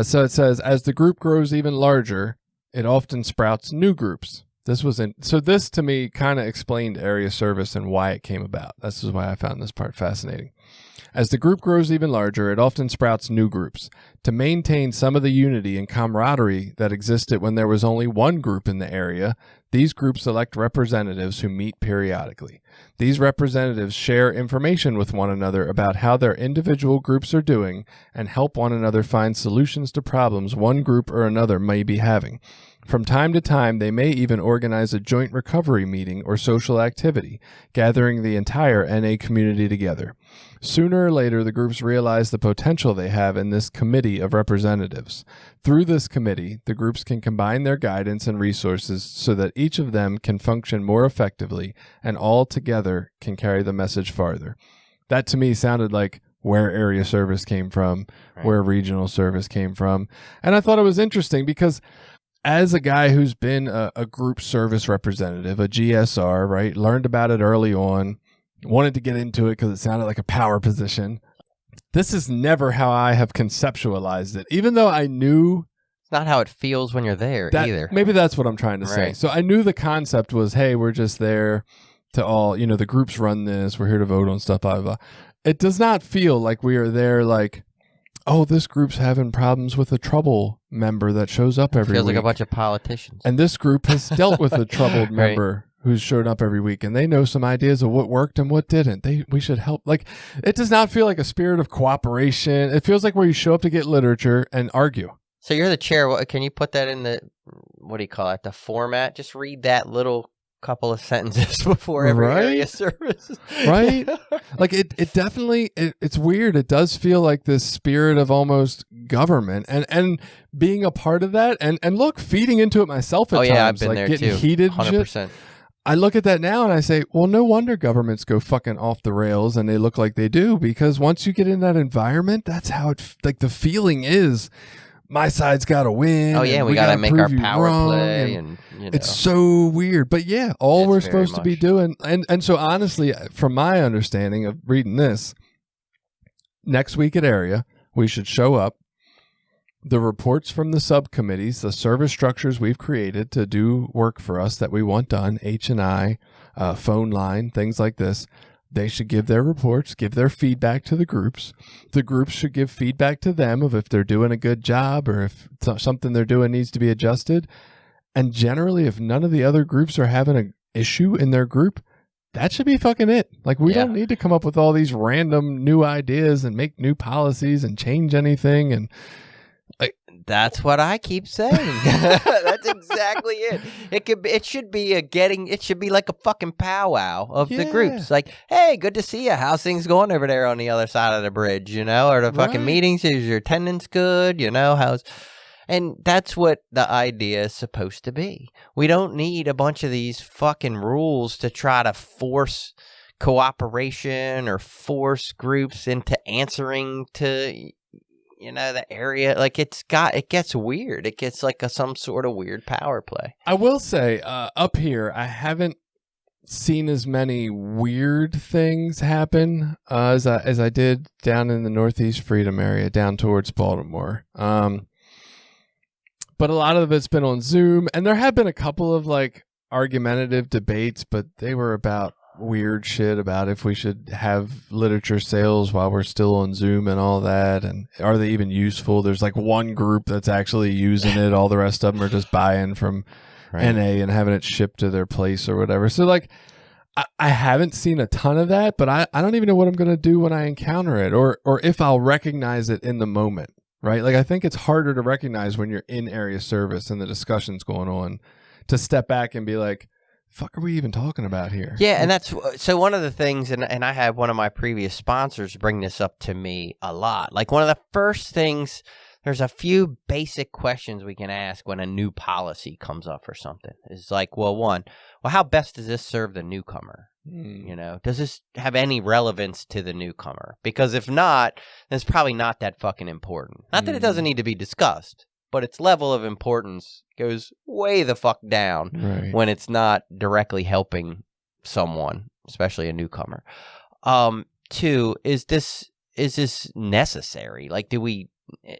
So it says, as the group grows even larger, it often sprouts new groups. So this to me kind of explained area service and why it came about. This is why I found this part fascinating. As the group grows even larger, it often sprouts new groups. To maintain some of the unity and camaraderie that existed when there was only one group in the area, these groups elect representatives who meet periodically. These representatives share information with one another about how their individual groups are doing and help one another find solutions to problems one group or another may be having. From time to time, they may even organize a joint recovery meeting or social activity, gathering the entire NA community together. Sooner or later, the groups realize the potential they have in this committee of representatives. Through this committee, the groups can combine their guidance and resources so that each of them can function more effectively and all together can carry the message farther. That to me sounded like where area service came from, where regional service came from. And I thought it was interesting because as a guy who's been a group service representative, a GSR, right, learned about it early on, wanted to get into it because it sounded like a power position. This is never how I have conceptualized it, even though I knew It's not how it feels when you're there either. Maybe that's what I'm trying to say. Right. So I knew the concept was, hey, we're just there to all, the groups run this, we're here to vote on stuff, blah, blah, blah. It does not feel like we are there like, oh, this group's having problems with a trouble member that shows up every week. Feels like a bunch of politicians. And this group has dealt with a troubled member who's showed up every week, and they know some ideas of what worked and what didn't. We should help. Like, it does not feel like a spirit of cooperation. It feels like where you show up to get literature and argue. So you're the chair. Can you put that in the, what do you call it, the format? Just read that little couple of sentences before every area service. Right? Like it definitely, it's weird. It does feel like this spirit of almost government and being a part of that and look, feeding into it myself at times. I've been like there getting too. heated 100%. shit. I look at that now and I say, well, no wonder governments go fucking off the rails and they look like they do, because once you get in that environment, that's how it, like the feeling is, my side's got to win. Oh, yeah, we got to make our power play. And it's so weird. But yeah, all we're supposed to be much. doing. And so honestly, from my understanding of reading this, next week at Area, we should show up. The reports from the subcommittees, the service structures we've created to do work for us that we want done, H&I, phone line, things like this, they should give their reports, give their feedback to the groups. The groups should give feedback to them of if they're doing a good job or if something they're doing needs to be adjusted. And generally, if none of the other groups are having issue in their group, that should be fucking it. Like, we don't need to come up with all these random new ideas and make new policies and change anything. And that's what I keep saying. That's exactly it. It should be like a fucking powwow of the groups. Like, hey, good to see you. How's things going over there on the other side of the bridge? You know, or the fucking meetings? Is your attendance good? You know, and that's what the idea is supposed to be. We don't need a bunch of these fucking rules to try to force cooperation or force groups into answering to, you know, the area. Like, it gets weird. It gets like some sort of weird power play. I will say, up here, I haven't seen as many weird things happen as I did down in the Northeast Freedom area, down towards Baltimore. But a lot of it's been on Zoom, and there have been a couple of like argumentative debates, but they were about weird shit about if we should have literature sales while we're still on Zoom and all that, and are they even useful? There's like one group that's actually using it. All the rest of them are just buying from NA and having it shipped to their place or whatever. So like, I haven't seen a ton of that, but I don't even know what I'm going to do when I encounter it, or if I'll recognize it in the moment. Right? Like, I think it's harder to recognize when you're in area service and the discussion's going on, to step back and be like, fuck are we even talking about here? Yeah, and that's so one of the things, and I had one of my previous sponsors bring this up to me a lot. Like, one of the first things, there's a few basic questions we can ask when a new policy comes up or something. It's like, well, how best does this serve the newcomer? You know, does this have any relevance to the newcomer? Because if not, then it's probably not that fucking important. Not that it doesn't need to be discussed, but its level of importance goes way the fuck down when it's not directly helping someone, especially a newcomer. Two, is this necessary? Like,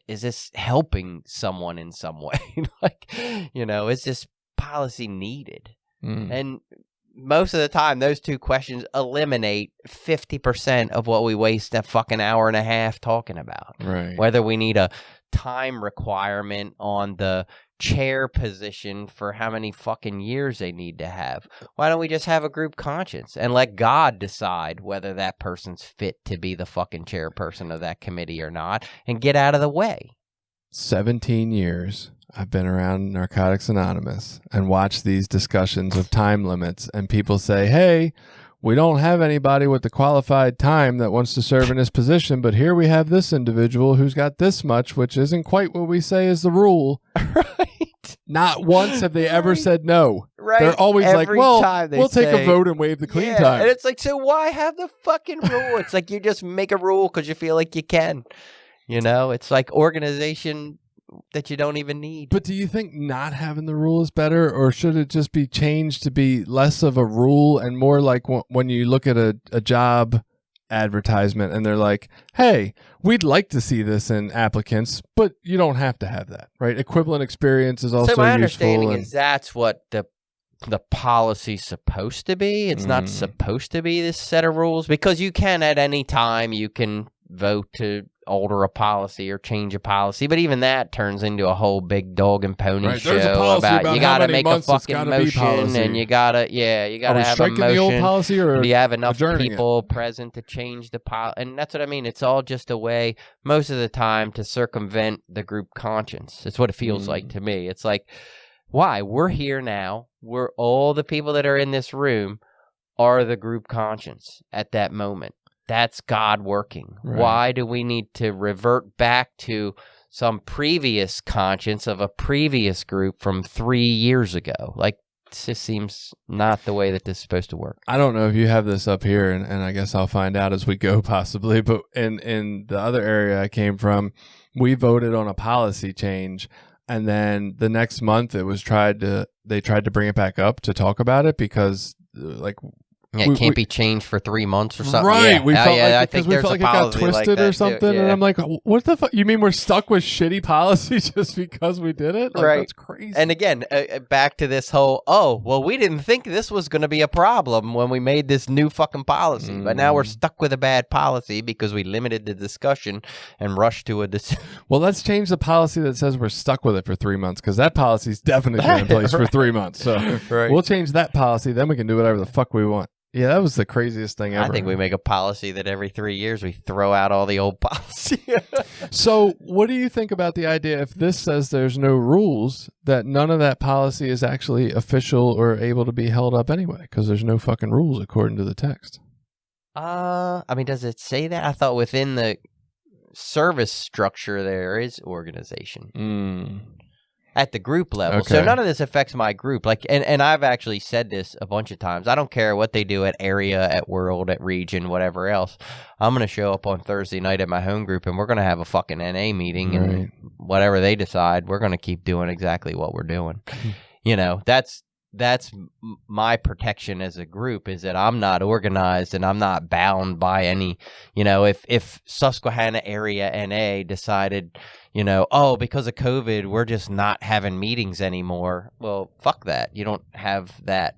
is this helping someone in some way? Like, you know, is this policy needed? And most of the time, those two questions eliminate 50% of what we waste a fucking hour and a half talking about. Right. Whether we need a time requirement on the chair position for how many fucking years they need to have. Why don't we just have a group conscience and let God decide whether that person's fit to be the fucking chairperson of that committee or not, and get out of the way? 17 years I've been around Narcotics Anonymous and watched these discussions of time limits, and people say, hey, we don't have anybody with the qualified time that wants to serve in this position, but here we have this individual who's got this much, which isn't quite what we say is the rule. Right. Not once have they ever said no. Right. They're always Every like, well, time they we'll take say, a vote and waive the clean time. And it's like, so why have the fucking rule? It's like you just make a rule because you feel like you can. You know, it's like organization that you don't even need. But do you think not having the rule is better, or should it just be changed to be less of a rule and more like when you look at a job advertisement and they're like, hey, we'd like to see this in applicants, but you don't have to have that, right? Equivalent experience is also useful. So my understanding is that's what the policy's supposed to be. It's not supposed to be this set of rules, because you can at any time, you can vote to alter a policy or change a policy, but even that turns into a whole big dog and pony show about you gotta make a fucking motion, and you gotta have a motion. The old policy, or do you have enough people present to change the policy? And that's what I mean. It's all just a way, most of the time, to circumvent the group conscience. It's what it feels like to me. It's like, why? We're here now. We're all the people that are in this room are the group conscience at that moment. That's God working. Right. Why do we need to revert back to some previous conscience of a previous group from 3 years ago? Like, it just seems not the way that this is supposed to work. I don't know if you have this up here, and I guess I'll find out as we go possibly, but in the other area I came from, we voted on a policy change, and then the next month they tried to bring it back up to talk about it, because like Yeah, it can't be changed for 3 months or something. Right. Yeah. We felt I like think because we felt like it got twisted or something. Yeah. And I'm like, what the fuck? You mean we're stuck with shitty policy just because we did it? Like, Right. That's crazy. And again, back to this whole, we didn't think this was going to be a problem when we made this new fucking policy. But now we're stuck with a bad policy because we limited the discussion and rushed to a decision. Well, let's change the policy that says we're stuck with it for 3 months because that policy's definitely been in place for 3 months. So we'll change that policy. Then we can do whatever the fuck we want. Yeah, that was the craziest thing ever. I think we make a policy that every 3 years we throw out all the old policy. So what do you think about the idea if this says there's no rules, that none of that policy is actually official or able to be held up anyway because there's no fucking rules according to the text? I mean, does it say that? I thought within the service structure there is organization. At the group level. Okay. So none of this affects my group. Like, and I've actually said this a bunch of times. I don't care what they do at area, at world, at region, whatever else. I'm going to show up on Thursday night at my home group and we're going to have a fucking NA meeting and whatever they decide, we're going to keep doing exactly what we're doing. You know, that's my protection as a group, is that I'm not organized and I'm not bound by any, you know, if Susquehanna area NA decided, you know, because of COVID, we're just not having meetings anymore. Well, fuck that. You don't have that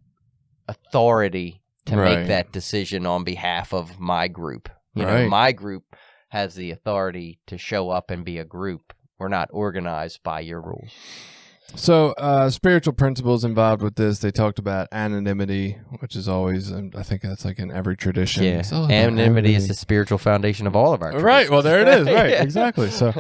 authority to make that decision on behalf of my group. You know, my group has the authority to show up and be a group. We're not organized by your rules. So spiritual principles involved with this, they talked about anonymity, which is always, I think that's like in every tradition. Yeah, anonymity is the spiritual foundation of all of our traditions. Right, well, there it is. Right, exactly. So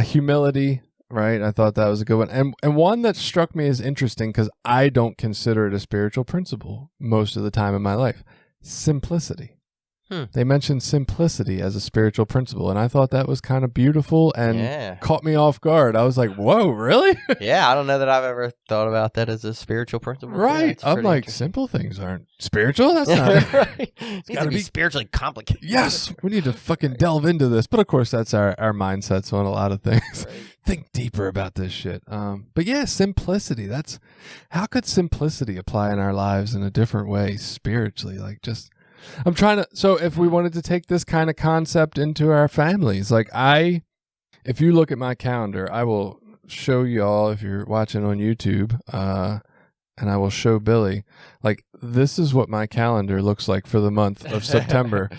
humility, right, I thought that was a good one. And one that struck me as interesting, because I don't consider it a spiritual principle most of the time in my life, simplicity. They mentioned simplicity as a spiritual principle, and I thought that was kind of beautiful and caught me off guard. I was like, whoa, really? Yeah, I don't know that I've ever thought about that as a spiritual principle. Right. I'm like, simple things aren't spiritual? That's not right. It's got to be spiritually complicated. Yes, we need to fucking delve into this. But of course, that's our mindsets on a lot of things. Right. Think deeper about this shit. But yeah, simplicity. How could simplicity apply in our lives in a different way spiritually? Like just... I'm trying to, so if we wanted to take this kind of concept into our families, like if you look at my calendar, I will show y'all if you're watching on YouTube, and I will show Billy, like this is what my calendar looks like for the month of September.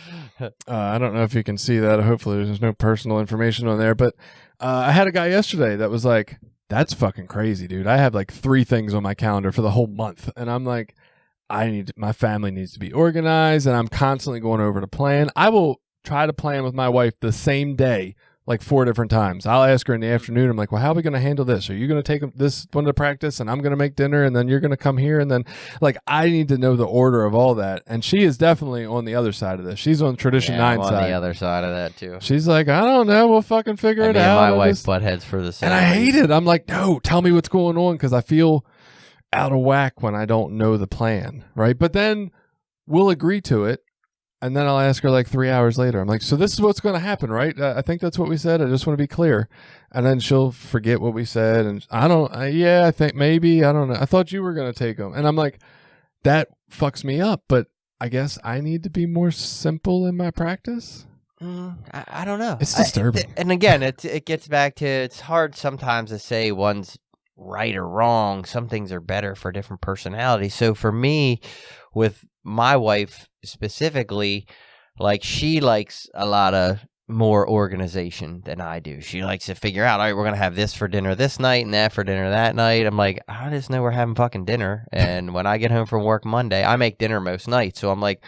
I don't know if you can see that. Hopefully there's no personal information on there, but I had a guy yesterday that was like, that's fucking crazy, dude. I have like 3 things on my calendar for the whole month. And I'm like, my family needs to be organized, and I'm constantly going over to plan. I will try to plan with my wife the same day, like 4 different times. I'll ask her in the afternoon. I'm like, well, how are we going to handle this? Are you going to take this one to practice, and I'm going to make dinner, and then you're going to come here? And then, like, I need to know the order of all that. And she is definitely on the other side of this. She's on Tradition 9 side. I'm on the other side of that, too. She's like, I don't know. We'll fucking figure it out. My wife butt heads for the same. And I hate it. I'm like, no, tell me what's going on, because I feel out of whack when I don't know the plan, right? But then we'll agree to it, and then I'll ask her like 3 hours later. I'm like, so this is what's going to happen, right? I think that's what we said. I just want to be clear. And then she'll forget what we said, and I think maybe, I don't know. I thought you were going to take them. And I'm like, that fucks me up, but I guess I need to be more simple in my practice. I don't know. It's disturbing. And again, it gets back to, it's hard sometimes to say one's right or wrong. Some things are better for different personalities. So for me, with my wife specifically, like she likes a lot of more organization than I do. She likes to figure out, all right, we're going to have this for dinner this night and that for dinner that night. I'm like, I just know we're having fucking dinner. And when I get home from work Monday, I make dinner most nights. So I'm like,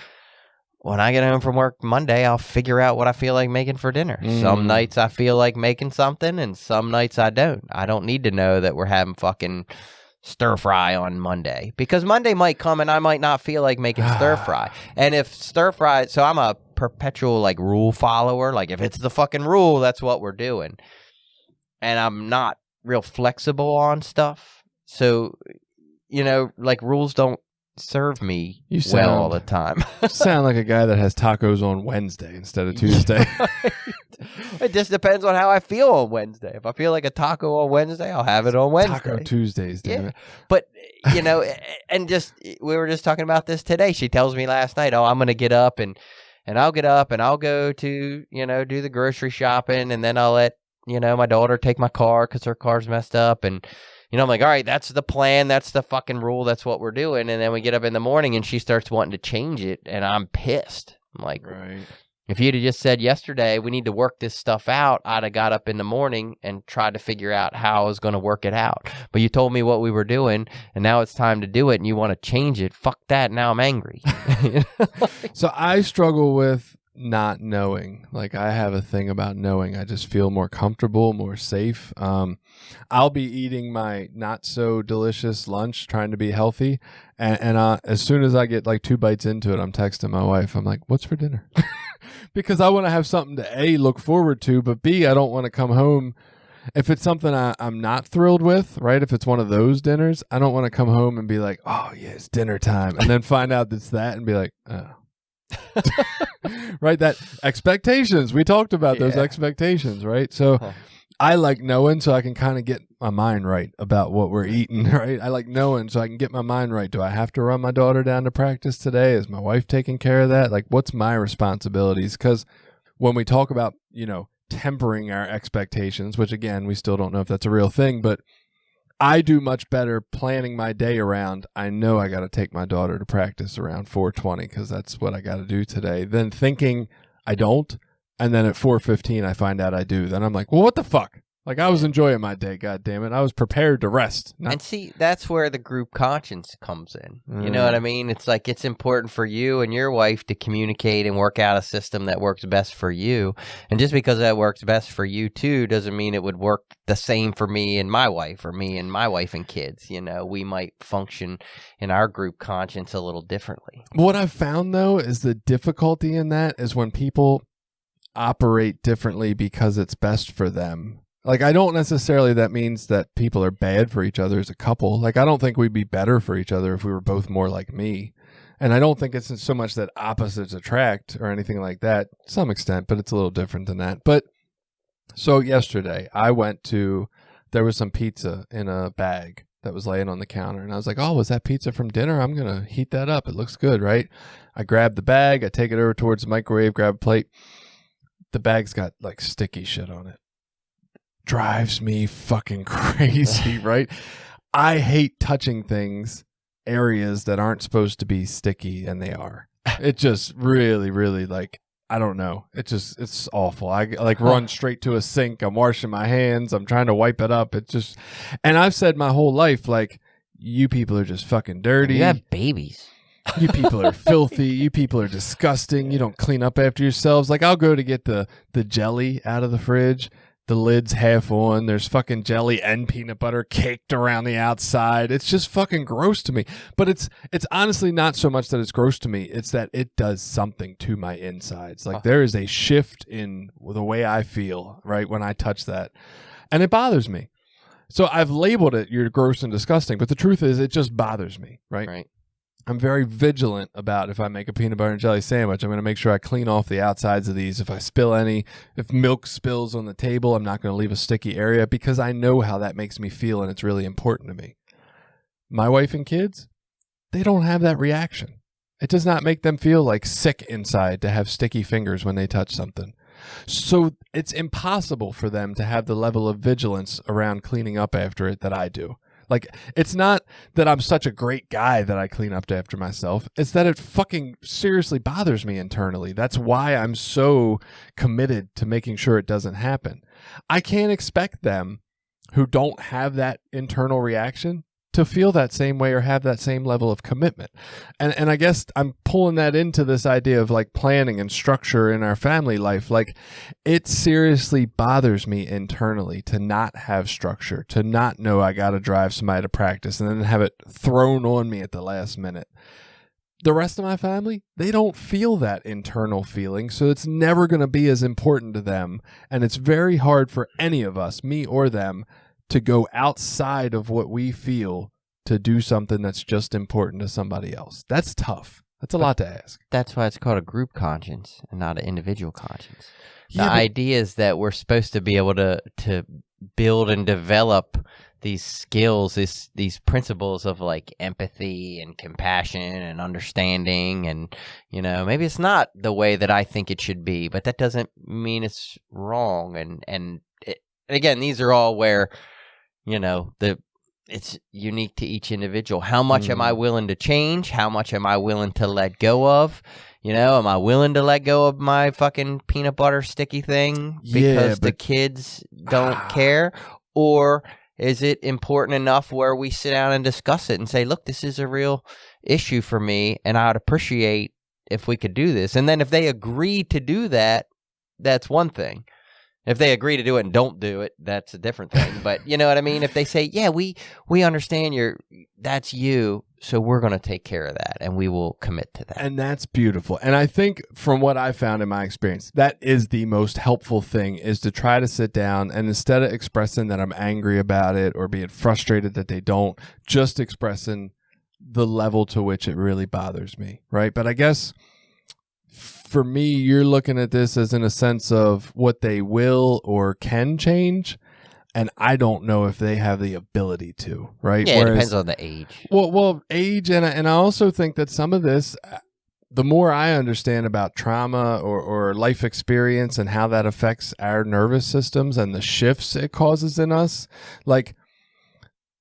when I get home from work Monday, I'll figure out what I feel like making for dinner. Some nights I feel like making something, and some nights I don't. I don't need to know that we're having fucking stir fry on Monday, because Monday might come and I might not feel like making stir fry. And if stir fry, so I'm a perpetual like rule follower. Like if it's the fucking rule, that's what we're doing. And I'm not real flexible on stuff. So, you know, like rules don't serve me well all the time. You sound like a guy that has tacos on Wednesday instead of Tuesday. It just depends on how I feel on Wednesday. If I feel like a taco on Wednesday, I'll have it on Wednesday. Taco Tuesdays, damn it. But, and just, we were just talking about this today. She tells me last night, I'm going to get up and I'll get up and I'll go to, do the grocery shopping, and then I'll let, my daughter take my car because her car's messed up. And, I'm like, all right, that's the plan. That's the fucking rule. That's what we're doing. And then we get up in the morning and she starts wanting to change it. And I'm pissed. I'm like, right. If you'd have just said yesterday, we need to work this stuff out, I'd have got up in the morning and tried to figure out how I was going to work it out. But you told me what we were doing, and now it's time to do it, and you want to change it. Fuck that. Now I'm angry. So I struggle with not knowing. Like, I have a thing about knowing. I just feel more comfortable, more safe. I'll be eating my not so delicious lunch, trying to be healthy, and as soon as I get like 2 bites into it, I'm texting my wife. I'm like, what's for dinner? Because I want to have something to A, look forward to, but B, I don't want to come home. If it's something I'm not thrilled with, right? If it's one of those dinners, I don't want to come home and be like, oh yeah, it's dinner time, and then find out it's that and be like, oh. Right, that expectations, we talked about those expectations, right? So I like knowing so I can kind of get my mind right about what we're eating, right? I like knowing so I can get my mind right. Do I have to run my daughter down to practice today? Is my wife taking care of that? Like, what's my responsibilities? Because when we talk about, tempering our expectations, which again, we still don't know if that's a real thing, but I do much better planning my day around, I know I got to take my daughter to practice around 4:20 because that's what I got to do today, than thinking I don't. And then at 4:15, I find out I do. Then I'm like, well, what the fuck? Like, I was enjoying my day, God damn it. I was prepared to rest. And see, that's where the group conscience comes in. You know what I mean? It's like, it's important for you and your wife to communicate and work out a system that works best for you. And just because that works best for you too, doesn't mean it would work the same for me and my wife, or me and my wife and kids. We might function in our group conscience a little differently. What I've found, though, is the difficulty in that is when people operate differently because it's best for them. Like, I don't necessarily, that means that people are bad for each other as a couple. Like, I don't think we'd be better for each other if we were both more like me. And I don't think it's so much that opposites attract or anything like that, to some extent, but it's a little different than that. But so yesterday there was some pizza in a bag that was laying on the counter. And I was like, oh, was that pizza from dinner? I'm going to heat that up. It looks good, right? I grab the bag. I take it over towards the microwave, grab a plate. The bag's got like sticky shit on it. Drives me fucking crazy, right? I hate touching things, areas that aren't supposed to be sticky, and they are. It just really, really, like, I don't know. It's awful. I like run straight to a sink. I'm washing my hands. I'm trying to wipe it up. And I've said my whole life, like, you people are just fucking dirty. You have babies. You people are filthy. You people are disgusting. You don't clean up after yourselves. Like, I'll go to get the jelly out of the fridge. The lid's half on. There's fucking jelly and peanut butter caked around the outside. It's just fucking gross to me. But it's honestly not so much that it's gross to me. It's that it does something to my insides. Like, there is a shift in the way I feel, right, when I touch that. And it bothers me. So I've labeled it, you're gross and disgusting. But the truth is, it just bothers me, right? Right. I'm very vigilant about if I make a peanut butter and jelly sandwich, I'm going to make sure I clean off the outsides of these. If I spill any, if milk spills on the table, I'm not going to leave a sticky area because I know how that makes me feel and it's really important to me. My wife and kids, they don't have that reaction. It does not make them feel like sick inside to have sticky fingers when they touch something. So it's impossible for them to have the level of vigilance around cleaning up after it that I do. Like, it's not that I'm such a great guy that I clean up after myself. It's that it fucking seriously bothers me internally. That's why I'm so committed to making sure it doesn't happen. I can't expect them who don't have that internal reaction to feel that same way or have that same level of commitment. And I guess I'm pulling that into this idea of like planning and structure in our family life. Like, it seriously bothers me internally to not have structure, to not know I got to drive somebody to practice and then have it thrown on me at the last minute. The rest of my family, they don't feel that internal feeling, so it's never going to be as important to them. And it's very hard for any of us, me or them, to go outside of what we feel to do something that's just important to somebody else. That's tough. That's a lot to ask. That's why it's called a group conscience and not an individual conscience. Yeah, The idea is that we're supposed to be able to build and develop these skills, these principles of like empathy and compassion and understanding, and maybe it's not the way that I think it should be, but that doesn't mean it's wrong. And again, these are all where it's unique to each individual. How much am I willing to change? How much am I willing to let go of? Am I willing to let go of my fucking peanut butter sticky thing because the kids don't care? Or is it important enough where we sit down and discuss it and say, look, this is a real issue for me, and I would appreciate if we could do this. And then if they agree to do that, that's one thing. If they agree to do it and don't do it, that's a different thing. But you know what I mean? If they say, yeah, we understand that's you, so we're going to take care of that, and we will commit to that. And that's beautiful. And I think from what I found in my experience, that is the most helpful thing, is to try to sit down and instead of expressing that I'm angry about it or being frustrated that they don't, just expressing the level to which it really bothers me, right? But I guess for me, you're looking at this as in a sense of what they will or can change, and I don't know if they have the ability to, right? Yeah, it depends on the age. Well, age, and I also think that some of this, the more I understand about trauma or life experience and how that affects our nervous systems and the shifts it causes in us, like,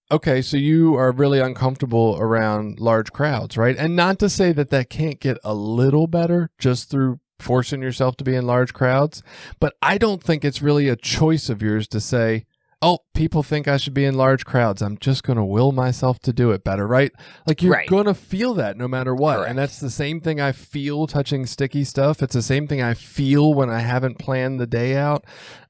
okay, so you are really uncomfortable around large crowds, right? And not to say that that can't get a little better just through forcing yourself to be in large crowds, but I don't think it's really a choice of yours to say, oh, people think I should be in large crowds, I'm just going to will myself to do it better, right? Like, you're going to feel that no matter what. Correct. And that's the same thing I feel touching sticky stuff. It's the same thing I feel when I haven't planned the day out.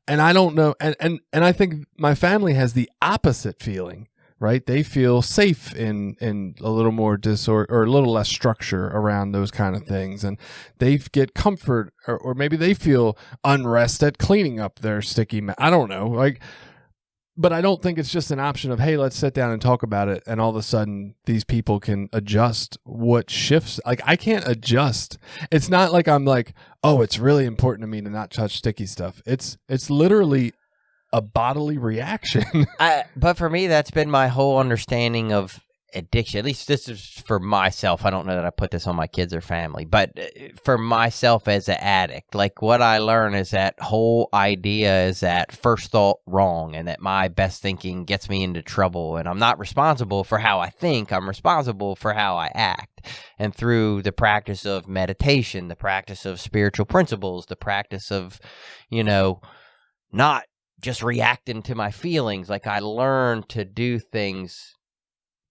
And I don't know. And I think my family has the opposite feeling. Right, they feel safe in a little more disorder or a little less structure around those kind of things, and they get comfort, or maybe they feel unrest at cleaning up their sticky. I don't know, like, but I don't think it's just an option of, hey, let's sit down and talk about it, and all of a sudden these people can adjust what shifts. Like, I can't adjust. It's not like I'm like, oh, it's really important to me to not touch sticky stuff. It's literally a bodily reaction. But for me, that's been my whole understanding of addiction. At least this is for myself. I don't know that I put this on my kids or family, but for myself as an addict, like, what I learn is that whole idea is that first thought wrong, and that my best thinking gets me into trouble, and I'm not responsible for how I think. I'm responsible for how I act. And through the practice of meditation, the practice of spiritual principles, the practice of, not just reacting to my feelings, like, I learn to do things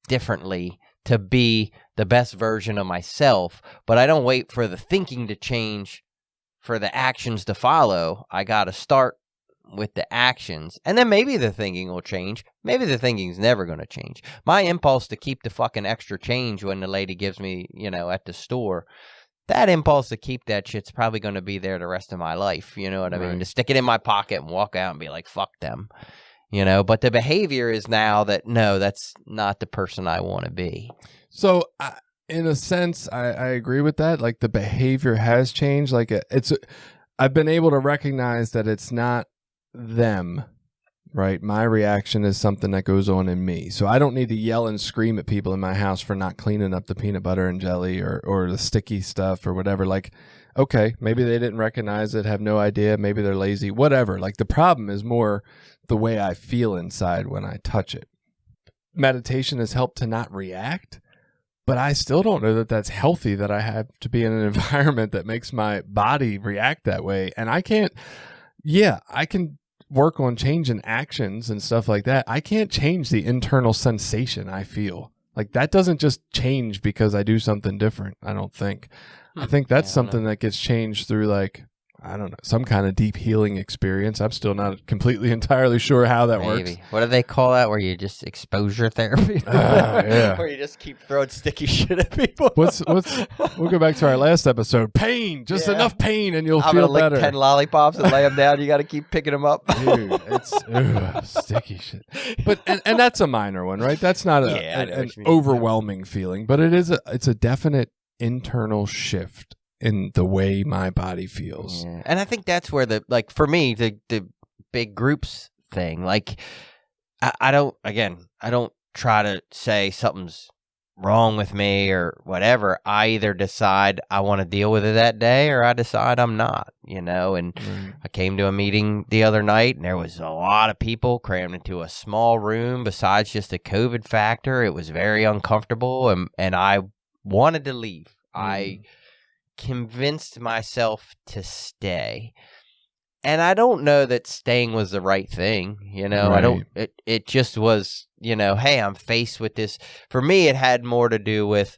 differently to be the best version of myself. But I don't wait for the thinking to change for the actions to follow. I got to start with the actions, and then maybe the thinking will change. Maybe the thinking's never going to change. My impulse to keep the fucking extra change when the lady gives me, at the store, that impulse to keep that shit's probably going to be there the rest of my life. You know what I mean? To stick it in my pocket and walk out and be like, fuck them. But the behavior is now that, no, that's not the person I want to be. So in a sense, I agree with that. Like, the behavior has changed. Like, I've been able to recognize that it's not them, right? My reaction is something that goes on in me. So I don't need to yell and scream at people in my house for not cleaning up the peanut butter and jelly or the sticky stuff or whatever. Like, okay, maybe they didn't recognize it, have no idea. Maybe they're lazy, whatever. Like, the problem is more the way I feel inside when I touch it. Meditation has helped to not react, but I still don't know that that's healthy, that I have to be in an environment that makes my body react that way. And I can work on changing actions and stuff like that. I can't change the internal sensation I feel. Like, that doesn't just change because I do something different, I don't think. I think that's something that gets changed through, like, I don't know, some kind of deep healing experience. I'm still not completely entirely sure how that works. What do they call that, where you just exposure therapy? Yeah. Where you just keep throwing sticky shit at people. We'll go back to our last episode. Pain, just enough pain and you'll feel better. Lick 10 lollipops and lay them down. You got to keep picking them up. Dude, it's sticky shit. But and that's a minor one, right? That's not an overwhelming feeling, but it's a definite internal shift in the way my body feels. Yeah. And I think that's where for me, the big groups thing, like, I don't try to say something's wrong with me or whatever. I either decide I want to deal with it that day or I decide I'm not, and I came to a meeting the other night and there was a lot of people crammed into a small room. Besides just the COVID factor, it was very uncomfortable and I wanted to leave. I convinced myself to stay. And I don't know that staying was the right thing, Right. It just was, hey, I'm faced with this. For me, it had more to do with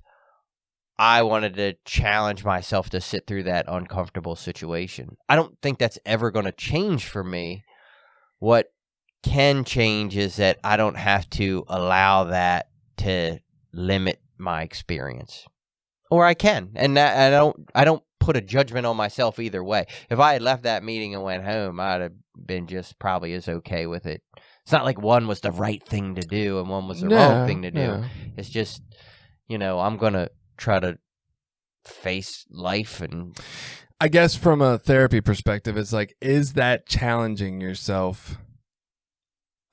I wanted to challenge myself to sit through that uncomfortable situation. I don't think that's ever going to change for me. What can change is that I don't have to allow that to limit my experience. Or I can. And that, I don't put a judgment on myself either way. If I had left that meeting and went home, I'd have been just probably as okay with it. It's not like one was the right thing to do and one was the wrong thing to do. No. It's just, I'm going to try to face life. And I guess from a therapy perspective, it's like, is that challenging yourself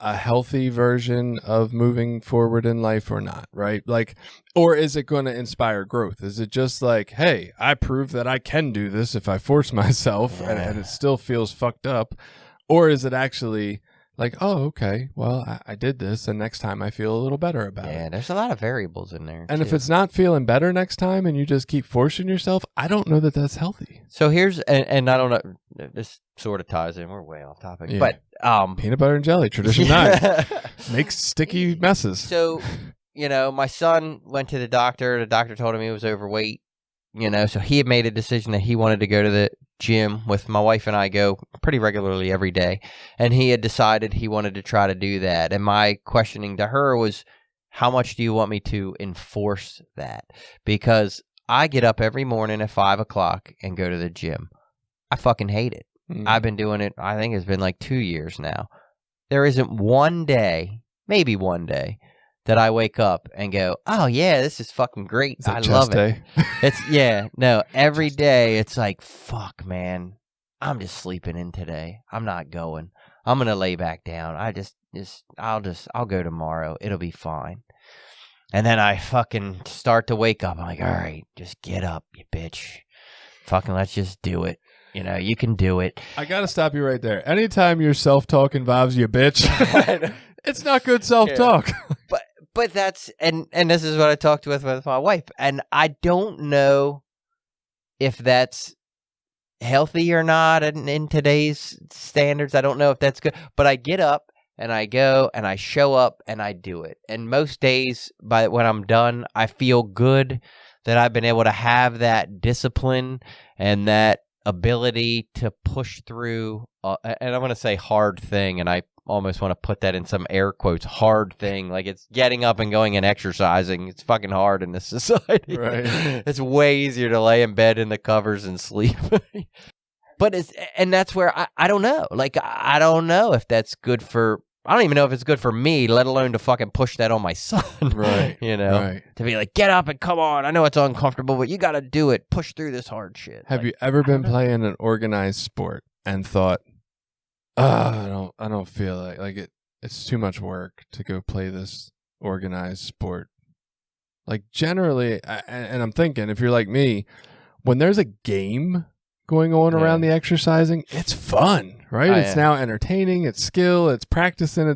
a healthy version of moving forward in life or not, right? Like, or is it going to inspire growth? Is it just like, hey, I prove that I can do this if I force myself, and it still feels fucked up? Or is it actually like, oh, okay, well, I did this, and next time I feel a little better about it? Yeah, there's a lot of variables in there. And too. if it's not feeling better next time and you just keep forcing yourself, I don't know that that's healthy. So here's, and I don't know, this sort of ties in, we're way off topic, Yeah. but peanut butter and jelly, tradition 9. Makes sticky messes. So, my son went to the doctor. The doctor told him he was overweight, so he had made a decision that he wanted to go to the gym with my wife, and I go pretty regularly every day. And he had decided he wanted to try to do that. And my questioning to her was, how much do you want me to enforce that? Because I get up every morning at 5 o'clock and go to the gym. I fucking hate it. I've been doing it, I think it's been like 2 years now. There isn't one day, maybe one day, that I wake up and go, oh yeah, this is fucking great. Is that I chest love day? it. Every day it's like, fuck, man, I'm just sleeping in today. I'm not going. I'm going to lay back down. I'll go tomorrow. It'll be fine. And then I fucking start to wake up. I'm like, all right, just get up, you bitch. Fucking let's just do it. You can do it. I got to stop you right there. Anytime your self-talk involves you, bitch, it's not good self-talk. But that's, and this is what I talked with my wife. And I don't know if that's healthy or not in today's standards. I don't know if that's good. But I get up and I go and I show up and I do it. And most days, when I'm done, I feel good that I've been able to have that discipline and that ability to push through, and I'm going to say hard thing, and I almost want to put that in some air quotes, hard thing, like it's getting up and going and exercising. It's fucking hard in this society. Right. It's way easier to lay in bed in the covers and sleep. But that's where I don't know. Like, I don't know if that's good for, I don't even know if it's good for me, let alone to fucking push that on my son. Right. To be like, get up and come on. I know it's uncomfortable, but you got to do it. Push through this hard shit. Have you ever been playing an organized sport and thought, I don't feel like it's too much work to go play this organized sport? Like, generally, and I'm thinking, if you're like me, when there's a game going on around the exercising, it's fun, right? It's now entertaining, it's skill, it's practicing,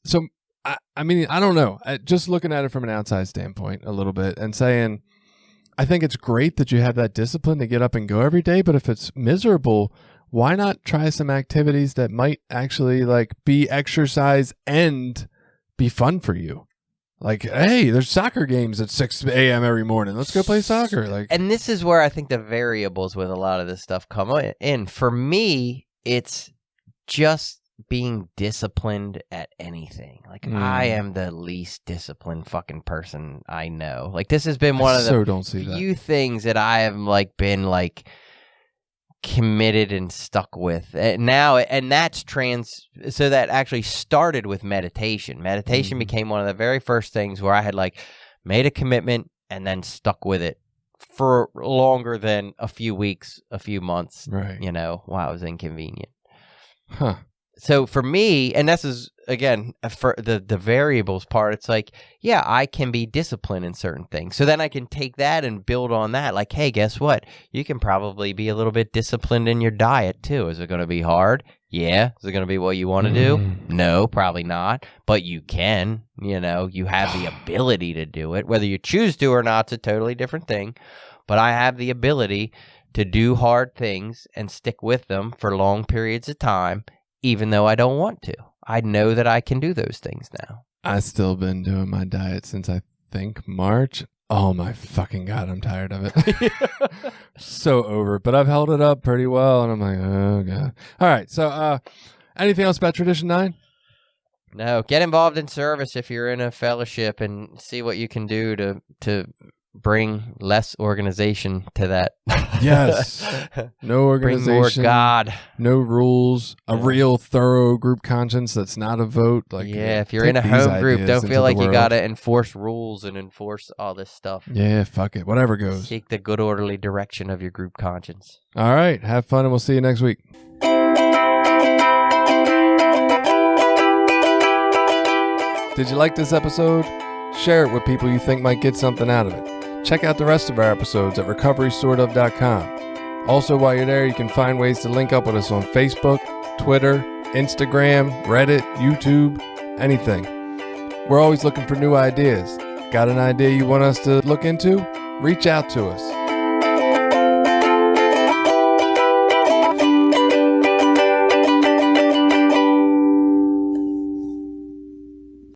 so I mean, I don't know. Just looking at it from an outside standpoint a little bit and saying, I think it's great that you have that discipline to get up and go every day, but if it's miserable, why not try some activities that might actually like be exercise and be fun for you? Like, hey, there's soccer games at 6 a.m. every morning. Let's go play soccer. Like, and this is where I think the variables with a lot of this stuff come in. For me, it's just being disciplined at anything. Like, I am the least disciplined fucking person I know. Like, this has been one of the few things that I have like been like committed and stuck with now, and that's so that actually started with meditation. Meditation became one of the very first things where I had like made a commitment and then stuck with it for longer than a few weeks, a few months, Right. While it was inconvenient. Huh. So for me, and this is, again, for the variables part, it's like, yeah, I can be disciplined in certain things. So then I can take that and build on that. Like, hey, guess what? You can probably be a little bit disciplined in your diet too. Is it going to be hard? Yeah. Is it going to be what you want to do? No, probably not. But you can, you have the ability to do it. Whether you choose to or not, it's a totally different thing. But I have the ability to do hard things and stick with them for long periods of time, even though I don't want to. I know that I can do those things now. I've still been doing my diet since I think March. Oh my fucking God, I'm tired of it. So over it. But I've held it up pretty well, and I'm like, oh God. All right, so anything else about Tradition 9? No, get involved in service if you're in a fellowship and see what you can do to bring less organization to that. Yes. No organization. Bring more God. No rules. A real thorough group conscience that's not a vote. Like, if you're take in a these home group, ideas don't into feel like the you world. got to enforce rules and enforce all this stuff. Yeah, fuck it. Whatever goes. Seek the good orderly direction of your group conscience. All right. Have fun, and we'll see you next week. Did you like this episode? Share it with people you think might get something out of it. Check out the rest of our episodes at recoverysortof.com. Also, while you're there, you can find ways to link up with us on Facebook, Twitter, Instagram, Reddit, YouTube, anything. We're always looking for new ideas. Got an idea you want us to look into? Reach out to us.